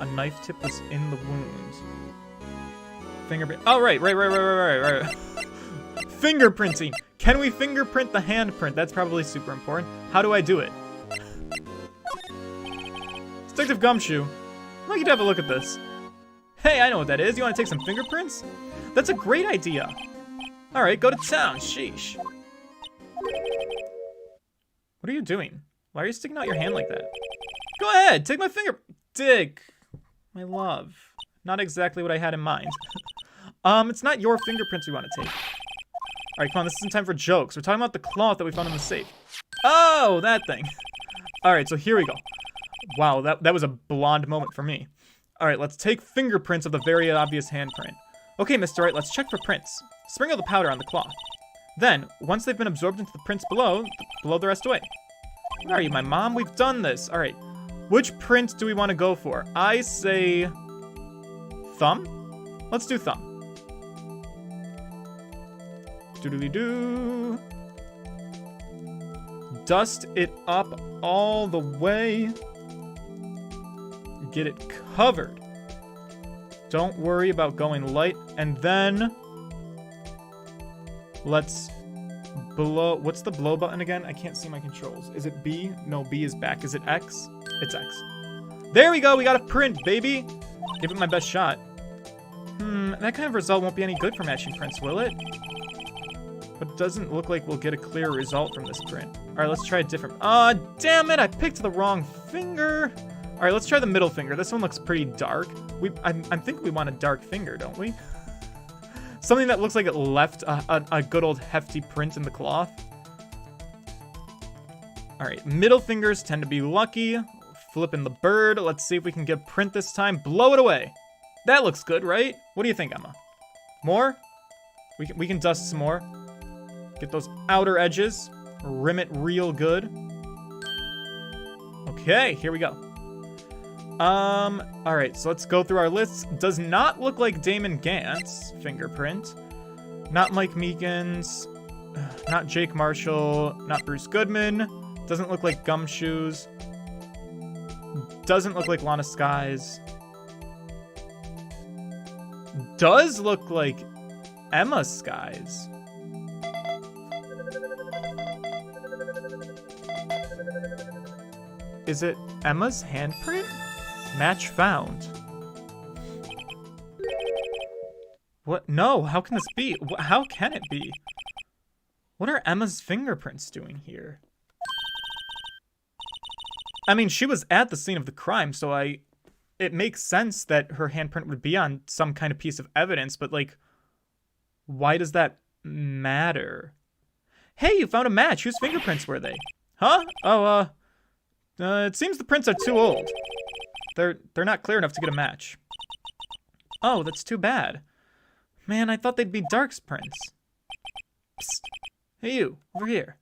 A knife tip was in the wound. Fingerprint... Oh, right. Fingerprinting! Can we fingerprint the handprint? That's probably super important. How do I do it? Detective Gumshoe, I'd like you to have a look at this. Hey, I know what that is. You want to take some fingerprints? That's a great idea. Alright, go to town. Sheesh. What are you doing? Why are you sticking out your hand like that? Go ahead, take my finger... Dick. My love. Not exactly what I had in mind. It's not your fingerprints we want to take. Alright, come on, this isn't time for jokes. We're talking about the cloth that we found in the safe. Oh, that thing. Alright, so here we go. Wow, that was a blonde moment for me. Alright, let's take fingerprints of the very obvious handprint. Okay, Mr. Wright, let's check for prints. Sprinkle the powder on the cloth. Then, once they've been absorbed into the prints below, blow the rest away. Where are you, my mom? We've done this. Alright, which print do we want to go for? I say... thumb? Let's do thumb. Doodly-doo. Dust it up all the way. Get it covered. Don't worry about going light. And then let's blow. What's the blow button again? I can't see my controls. Is it B? No, B is back. Is it X? It's X. There we go. We got a print, baby. Give it my best shot. That kind of result won't be any good for matching prints, will it? But it doesn't look like we'll get a clear result from this print. Alright, let's try a different... damn it! I picked the wrong finger! Alright, let's try the middle finger. This one looks pretty dark. I think we want a dark finger, don't we? Something that looks like it left a good old hefty print in the cloth. Alright, middle fingers tend to be lucky. Flipping the bird. Let's see if we can get print this time. Blow it away. That looks good, right? What do you think, Emma? More? We can dust some more. Get those outer edges. Rim it real good. Okay, here we go. Alright, so let's go through our lists. Does not look like Damon Gant's fingerprint. Not Mike Meekins. Not Jake Marshall. Not Bruce Goodman. Doesn't look like Gumshoes. Doesn't look like Lana Skies. Does look like Emma Skies. Is it Emma's handprint? Match found. What? No, how can this be? How can it be? What are Emma's fingerprints doing here? I mean, she was at the scene of the crime, so it makes sense that her handprint would be on some kind of piece of evidence, but like, why does that matter? Hey, you found a match. Whose fingerprints were they? Huh? Oh, it seems the prints are too old. They're not clear enough to get a match. Oh, that's too bad. Man, I thought they'd be Dark's prints. Psst. Hey, you, over here.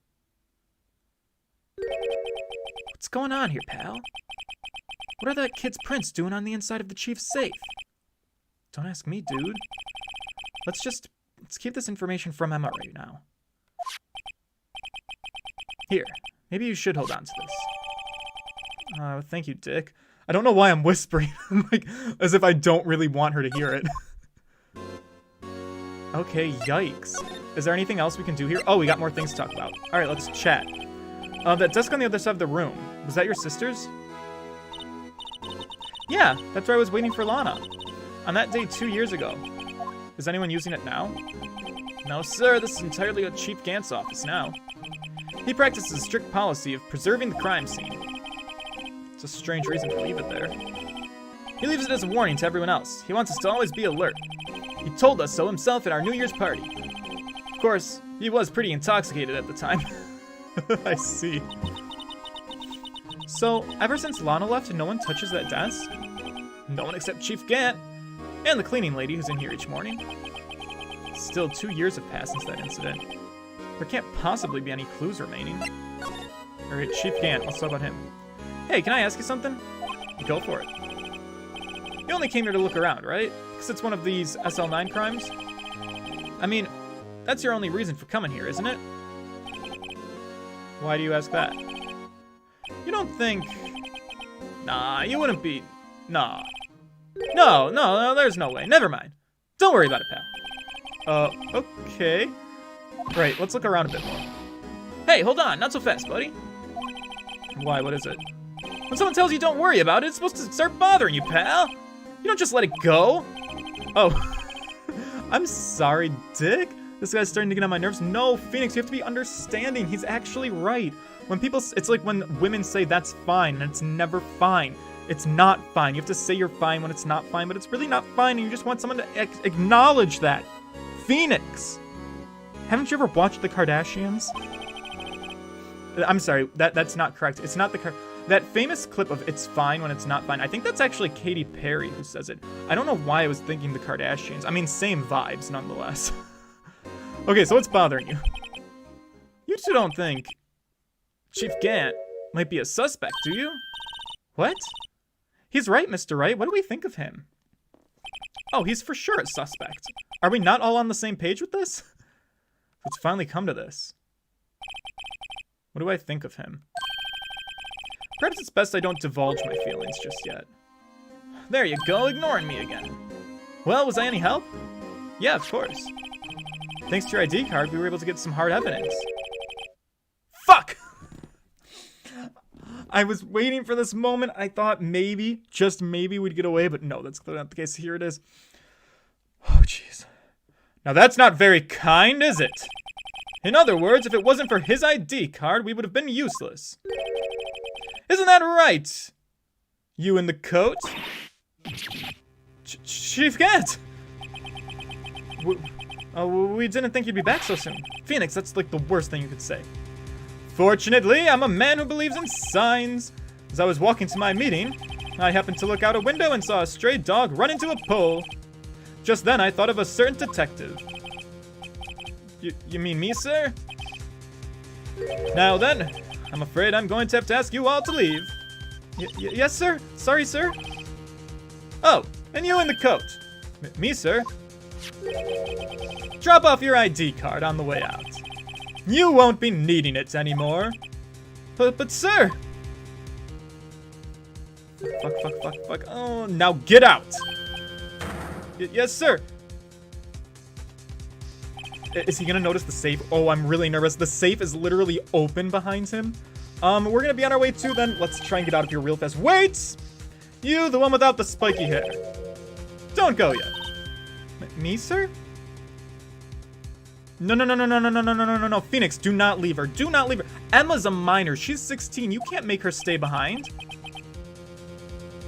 What's going on here, pal? What are that kid's prints doing on the inside of the chief's safe? Don't ask me, dude. Let's keep this information from Emma right now. Here, maybe you should hold on to this. Thank you, Dick. I don't know why I'm whispering, like, as if I don't really want her to hear it. Okay, yikes. Is there anything else we can do here? Oh, we got more things to talk about. Alright, let's chat. That desk on the other side of the room. Was that your sister's? Yeah, that's where I was waiting for Lana. On that day 2 years ago. Is anyone using it now? No, sir, this is entirely at Chief Gant's office now. He practices a strict policy of preserving the crime scene. It's a strange reason to leave it there. He leaves it as a warning to everyone else. He wants us to always be alert. He told us so himself at our New Year's party. Of course, he was pretty intoxicated at the time. I see. So, ever since Lana left, no one touches that desk? No one except Chief Gant. And the cleaning lady who's in here each morning. Still, 2 years have passed since that incident. There can't possibly be any clues remaining. Alright, Chief Gant, let's talk about him. Hey, can I ask you something? Go for it. You only came here to look around, right? Because it's one of these SL9 crimes? I mean, that's your only reason for coming here, isn't it? Why do you ask that? You don't think... Nah, you wouldn't be... Nah. No, there's no way. Never mind. Don't worry about it, pal. Okay. Right, let's look around a bit more. Hey, hold on, not so fast, buddy. Why, what is it? When someone tells you don't worry about it, it's supposed to start bothering you, pal. You don't just let it go. Oh. I'm sorry, Dick. This guy's starting to get on my nerves. No, Phoenix, you have to be understanding. He's actually right. When people, it's like when women say that's fine, and it's never fine. It's not fine. You have to say you're fine when it's not fine, but it's really not fine, and you just want someone to acknowledge that. Phoenix! Haven't you ever watched the Kardashians? I'm sorry, that's not correct. It's not that famous clip of "it's fine when it's not fine." I think that's actually Katy Perry who says it. I don't know why I was thinking the Kardashians. I mean, same vibes nonetheless. Okay, so what's bothering you? You two don't think Chief Gant might be a suspect, do you? What? He's right, Mr. Wright. What do we think of him? Oh, he's for sure a suspect. Are we not all on the same page with this? Let's finally come to this. What do I think of him? Perhaps it's best I don't divulge my feelings just yet. There you go, ignoring me again. Well, was I any help? Yeah, of course. Thanks to your ID card, we were able to get some hard evidence. Fuck! I was waiting for this moment. I thought maybe, just maybe, we'd get away, but no, that's clearly not the case. Here it is. Oh, jeez. Now that's not very kind, is it? In other words, if it wasn't for his ID card, we would have been useless. Isn't that right? You in the coat? Chief Gant! We didn't think you'd be back so soon. Phoenix, that's like the worst thing you could say. Fortunately, I'm a man who believes in signs. As I was walking to my meeting, I happened to look out a window and saw a stray dog run into a pole. Just then, I thought of a certain detective. You mean me, sir? Now then, I'm afraid I'm going to have to ask you all to leave. Yes, sir? Sorry, sir? Oh, and you in the coat. Me, sir? Drop off your ID card on the way out. You won't be needing it anymore. But sir! Fuck. Oh, now get out! Yes, sir! Is he gonna notice the safe? Oh, I'm really nervous. The safe is literally open behind him. We're gonna be on our way too then. Let's try and get out of here real fast. Wait! You, the one without the spiky hair. Don't go yet. Me, sir? No. Phoenix, do not leave her. Do not leave her. Emma's a minor. She's 16. You can't make her stay behind.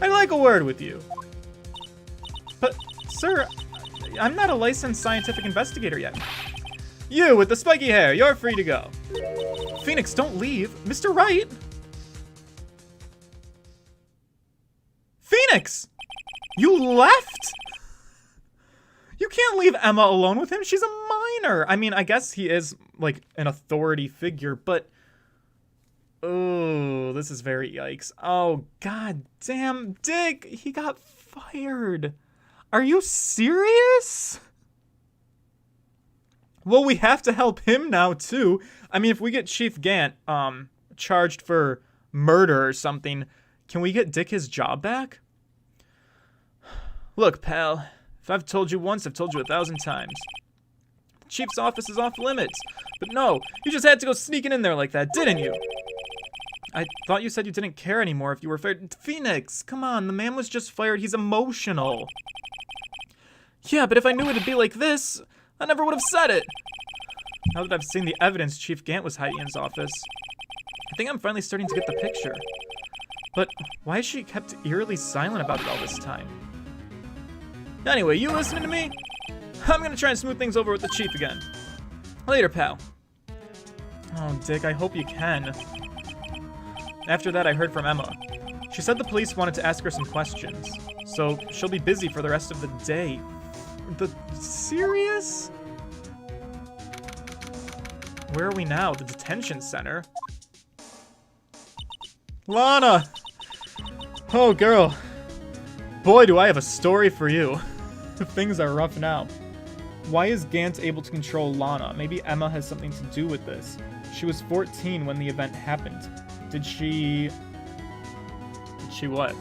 I'd like a word with you. But, sir, I'm not a licensed scientific investigator yet. You with the spiky hair, you're free to go. Phoenix, don't leave. Mr. Wright. Phoenix! You left? You can't leave Emma alone with him. She's a minor. I mean, I guess he is, like, an authority figure, but... Oh, this is very yikes. Oh, god damn, Dick, he got fired. Are you serious? Well, we have to help him now, too. I mean, if we get Chief Gant, charged for murder or something, can we get Dick his job back? Look, pal. If I've told you once, I've told you 1,000 times. The chief's office is off limits. But no, you just had to go sneaking in there like that, didn't you? I thought you said you didn't care anymore if you were fired. Phoenix, come on, the man was just fired. He's emotional. Yeah, but if I knew it'd be like this, I never would have said it. Now that I've seen the evidence Chief Gant was hiding in his office, I think I'm finally starting to get the picture. But why has she kept eerily silent about it all this time? Anyway, you listening to me? I'm gonna try and smooth things over with the chief again. Later, pal. Oh, Dick, I hope you can. After that, I heard from Emma. She said the police wanted to ask her some questions, so she'll be busy for the rest of the day. Serious? Where are we now? The detention center? Lana! Oh, girl. Boy, do I have a story for you. Things are rough now. Why is Gant able to control Lana? Maybe Emma has something to do with this. She was 14 when the event happened. Did she what?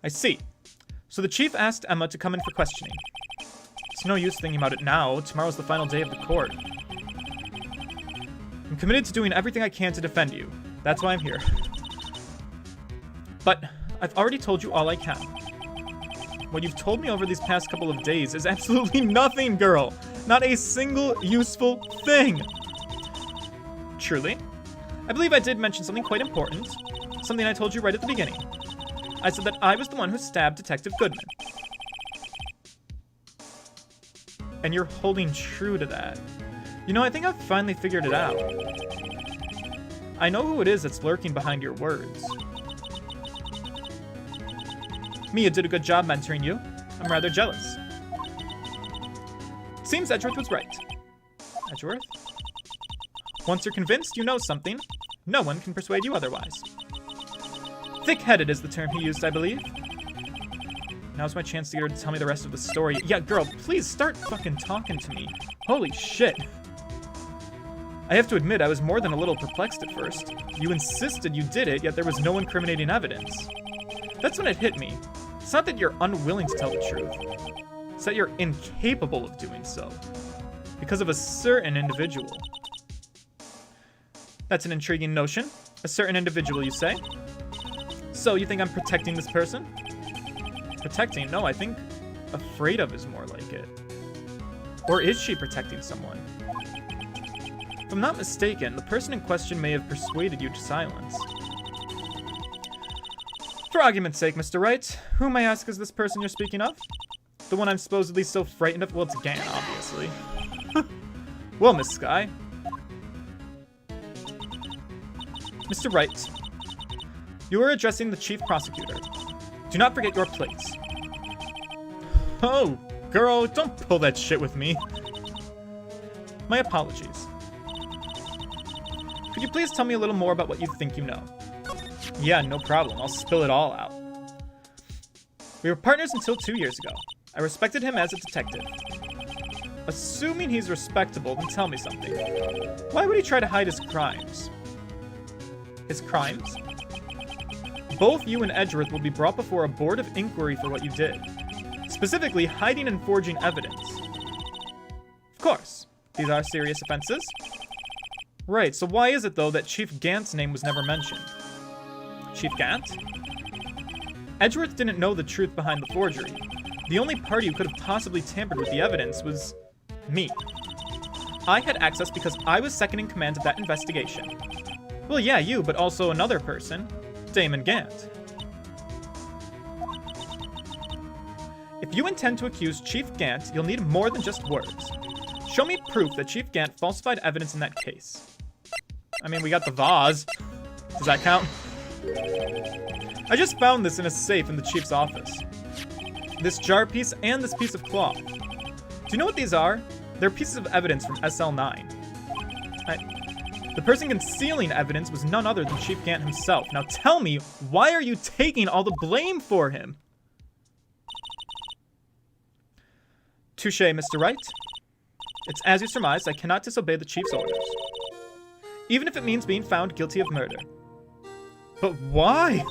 I see. So the chief asked Emma to come in for questioning. It's no use thinking about it now. Tomorrow's the final day of the court. I'm committed to doing everything I can to defend you. That's why I'm here. But I've already told you all I can. What you've told me over these past couple of days is absolutely nothing, girl. Not a single useful thing. Truly. I believe I did mention something quite important. Something I told you right at the beginning. I said that I was the one who stabbed Detective Goodman. And you're holding true to that. You know, I think I've finally figured it out. I know who it is that's lurking behind your words. Mia did a good job mentoring you. I'm rather jealous. Seems Edgeworth was right. Edgeworth? Once you're convinced you know something, no one can persuade you otherwise. Thick-headed is the term he used, I believe. Now's my chance to get her to tell me the rest of the story. Yeah, girl, please start fucking talking to me. Holy shit. I have to admit, I was more than a little perplexed at first. You insisted you did it, yet there was no incriminating evidence. That's when it hit me. It's not that you're unwilling to tell the truth. It's that you're incapable of doing so. Because of a certain individual. That's an intriguing notion. A certain individual, you say? So, you think I'm protecting this person? Protecting? No, I think afraid of is more like it. Or is she protecting someone? If I'm not mistaken, the person in question may have persuaded you to silence. For argument's sake, Mr. Wright, who may I ask is this person you're speaking of? The one I'm supposedly so frightened of? Well, it's Gan, obviously. Well, Miss Skye. Mr. Wright, you are addressing the chief prosecutor. Do not forget your place. Oh, girl, don't pull that shit with me. My apologies. Could you please tell me a little more about what you think you know? Yeah, no problem. I'll spill it all out. We were partners until 2 years ago. I respected him as a detective. Assuming he's respectable, then tell me something. Why would he try to hide his crimes? His crimes? Both you and Edgeworth will be brought before a board of inquiry for what you did. Specifically, hiding and forging evidence. Of course. These are serious offenses. Right, so why is it, though, that Chief Gant's name was never mentioned? Chief Gant? Edgeworth didn't know the truth behind the forgery. The only party who could have possibly tampered with the evidence was me. I had access because I was second in command of that investigation. Well, yeah, you, but also another person, Damon Gant. If you intend to accuse Chief Gant, you'll need more than just words. Show me proof that Chief Gant falsified evidence in that case. I mean, we got the vase. Does that count? I just found this in a safe in the chief's office. This jar piece and this piece of cloth. Do you know what these are? They're pieces of evidence from SL9. The person concealing evidence was none other than Chief Gant himself. Now tell me, why are you taking all the blame for him? Touché, Mr. Wright. It's as you surmised, I cannot disobey the chief's orders. Even if it means being found guilty of murder. But why?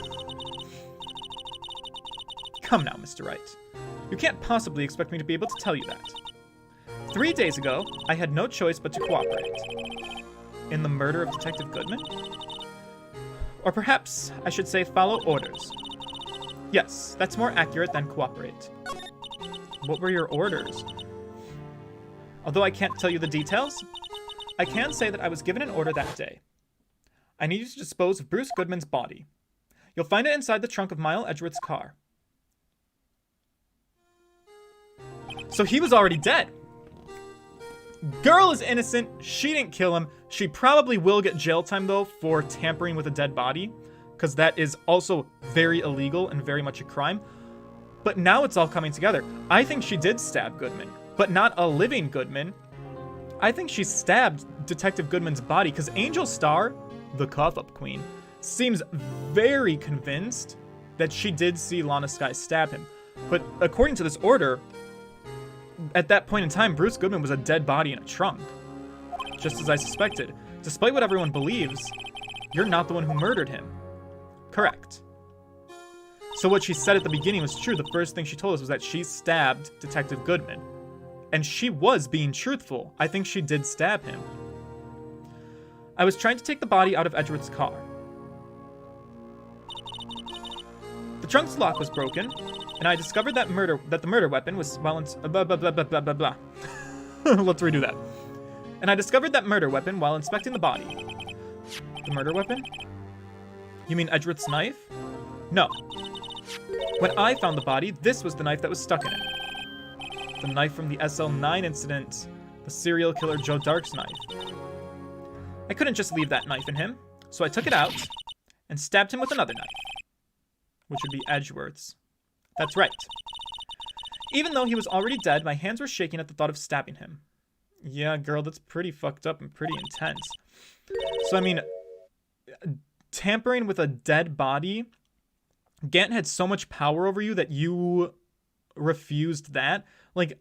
Come now, Mr. Wright. You can't possibly expect me to be able to tell you that. 3 days ago, I had no choice but to cooperate. In the murder of Detective Goodman? Or perhaps I should say follow orders. Yes, that's more accurate than cooperate. What were your orders? Although I can't tell you the details, I can say that I was given an order that day. I need you to dispose of Bruce Goodman's body. You'll find it inside the trunk of Mile Edgeworth's car. So he was already dead. Girl is innocent. She didn't kill him. She probably will get jail time, though, for tampering with a dead body, because that is also very illegal and very much a crime. But now it's all coming together. I think she did stab Goodman, but not a living Goodman. I think she stabbed Detective Goodman's body, because Angel Star, the cough-up queen, seems very convinced that she did see Lana Skye stab him. But according to this order, at that point in time, Bruce Goodman was a dead body in a trunk. Just as I suspected. Despite what everyone believes, you're not the one who murdered him. Correct. So what she said at the beginning was true. The first thing she told us was that she stabbed Detective Goodman. And she was being truthful. I think she did stab him. I was trying to take the body out of Edgeworth's car. The trunk's lock was broken, and I discovered that the murder weapon was blah blah blah blah blah blah blah. Let's redo that. And I discovered that murder weapon while inspecting the body. The murder weapon? You mean Edgeworth's knife? No. When I found the body, this was the knife that was stuck in it. The knife from the SL9 incident, the serial killer Joe Dark's knife. I couldn't just leave that knife in him, so I took it out and stabbed him with another knife, which would be Edgeworth's. That's right. Even though he was already dead, my hands were shaking at the thought of stabbing him. Yeah, girl, that's pretty fucked up and pretty intense. So, I mean, tampering with a dead body, Gant had so much power over you that you refused that. Like,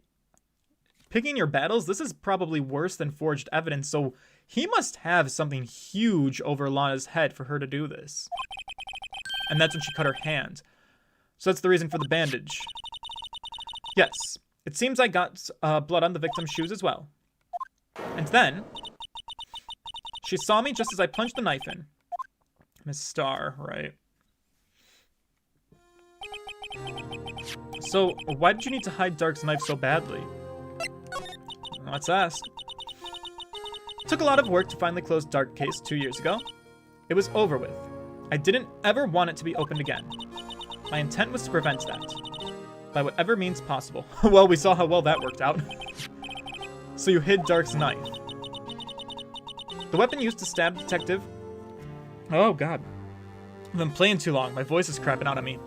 picking your battles, this is probably worse than forged evidence, so he must have something huge over Lana's head for her to do this. And that's when she cut her hand. So that's the reason for the bandage. Yes, it seems I got blood on the victim's shoes as well. And then, she saw me just as I plunged the knife in. Miss Starr, right? So, why did you need to hide Dark's knife so badly? Let's ask. It took a lot of work to finally close Dark case 2 years ago. It was over with. I didn't ever want it to be opened again. My intent was to prevent that. By whatever means possible. Well, we saw how well that worked out. So you hid Dark's knife. The weapon used to stab Detective... Oh, God. I've been playing too long. My voice is crapping out on me.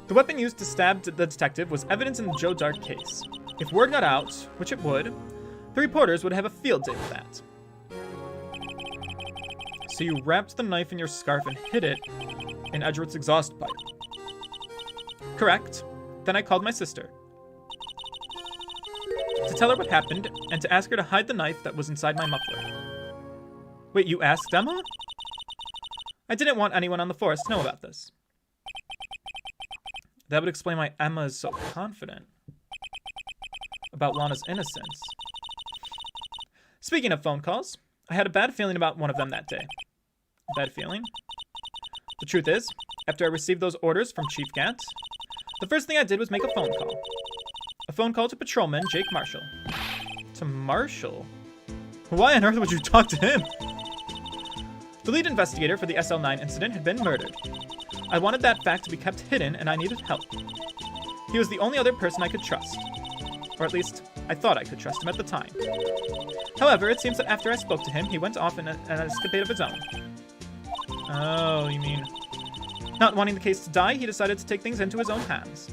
The weapon used to stab the detective was evidence in the Joe Dark case. If word got out, which it would, the reporters would have a field day with that. So you wrapped the knife in your scarf and hid it in Edgeworth's exhaust pipe. Correct. Then I called my sister to tell her what happened and to ask her to hide the knife that was inside my muffler. Wait, you asked Emma? I didn't want anyone on the force to know about this. That would explain why Emma is so confident about Lana's innocence. Speaking of phone calls, I had a bad feeling about one of them that day. A bad feeling? The truth is, after I received those orders from Chief Gant, the first thing I did was make a phone call. A phone call to Patrolman Jake Marshall. To Marshall? Why on earth would you talk to him? The lead investigator for the SL9 incident had been murdered. I wanted that fact to be kept hidden, and I needed help. He was the only other person I could trust. Or at least, I thought I could trust him at the time. However, it seems that after I spoke to him, he went off in an escapade of his own. Oh, you mean... Not wanting the case to die, he decided to take things into his own hands.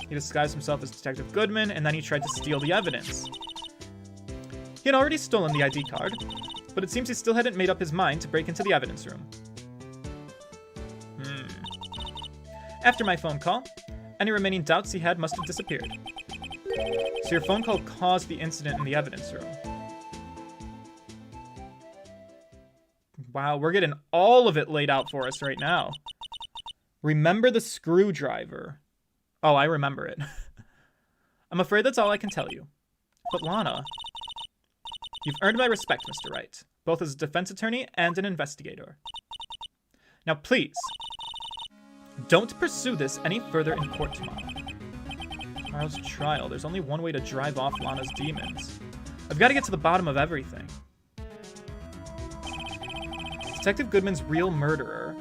He disguised himself as Detective Goodman, and then he tried to steal the evidence. He had already stolen the ID card, but it seems he still hadn't made up his mind to break into the evidence room. After my phone call, any remaining doubts he had must have disappeared. So your phone call caused the incident in the evidence room. Wow, we're getting all of it laid out for us right now. Remember the screwdriver. Oh, I remember it. I'm afraid that's all I can tell you. But Lana, you've earned my respect, Mr. Wright, both as a defense attorney and an investigator. Now please, don't pursue this any further in court tomorrow. Tomorrow's trial. There's only one way to drive off Lana's demons. I've got to get to the bottom of everything. Detective Goodman's real murderer.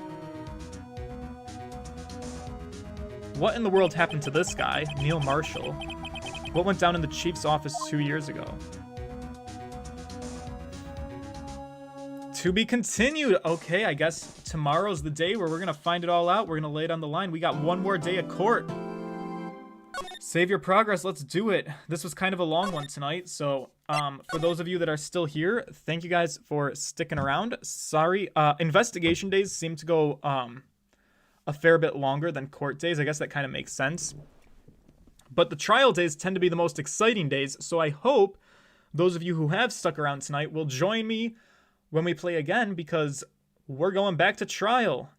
What in the world happened to this guy, Neil Marshall? What went down in the chief's office 2 years ago? To be continued. Okay, I guess tomorrow's the day where we're going to find it all out. We're going to lay it on the line. We got one more day of court. Save your progress. Let's do it. This was kind of a long one tonight. So for those of you that are still here, thank you guys for sticking around. Sorry. Investigation days seem to go a fair bit longer than court days. I guess that kind of makes sense. But the trial days tend to be the most exciting days. So I hope those of you who have stuck around tonight will join me when we play again, because we're going back to trial.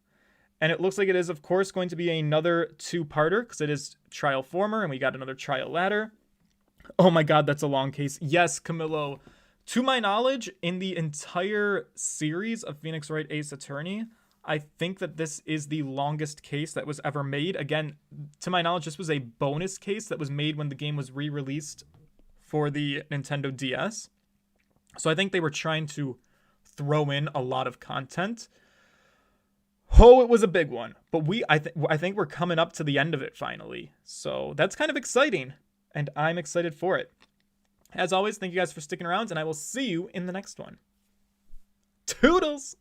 And it looks like it is, of course, going to be another two-parter, because it is trial former, and we got another trial ladder. Oh my god, that's a long case. Yes, Camillo. To my knowledge, in the entire series of Phoenix Wright Ace Attorney, I think that this is the longest case that was ever made. Again, to my knowledge, this was a bonus case that was made when the game was re-released for the Nintendo DS. So I think they were trying to throw in a lot of content. Oh, it was a big one. But I think we're coming up to the end of it finally. So that's kind of exciting. And I'm excited for it. As always, thank you guys for sticking around, and I will see you in the next one. Toodles!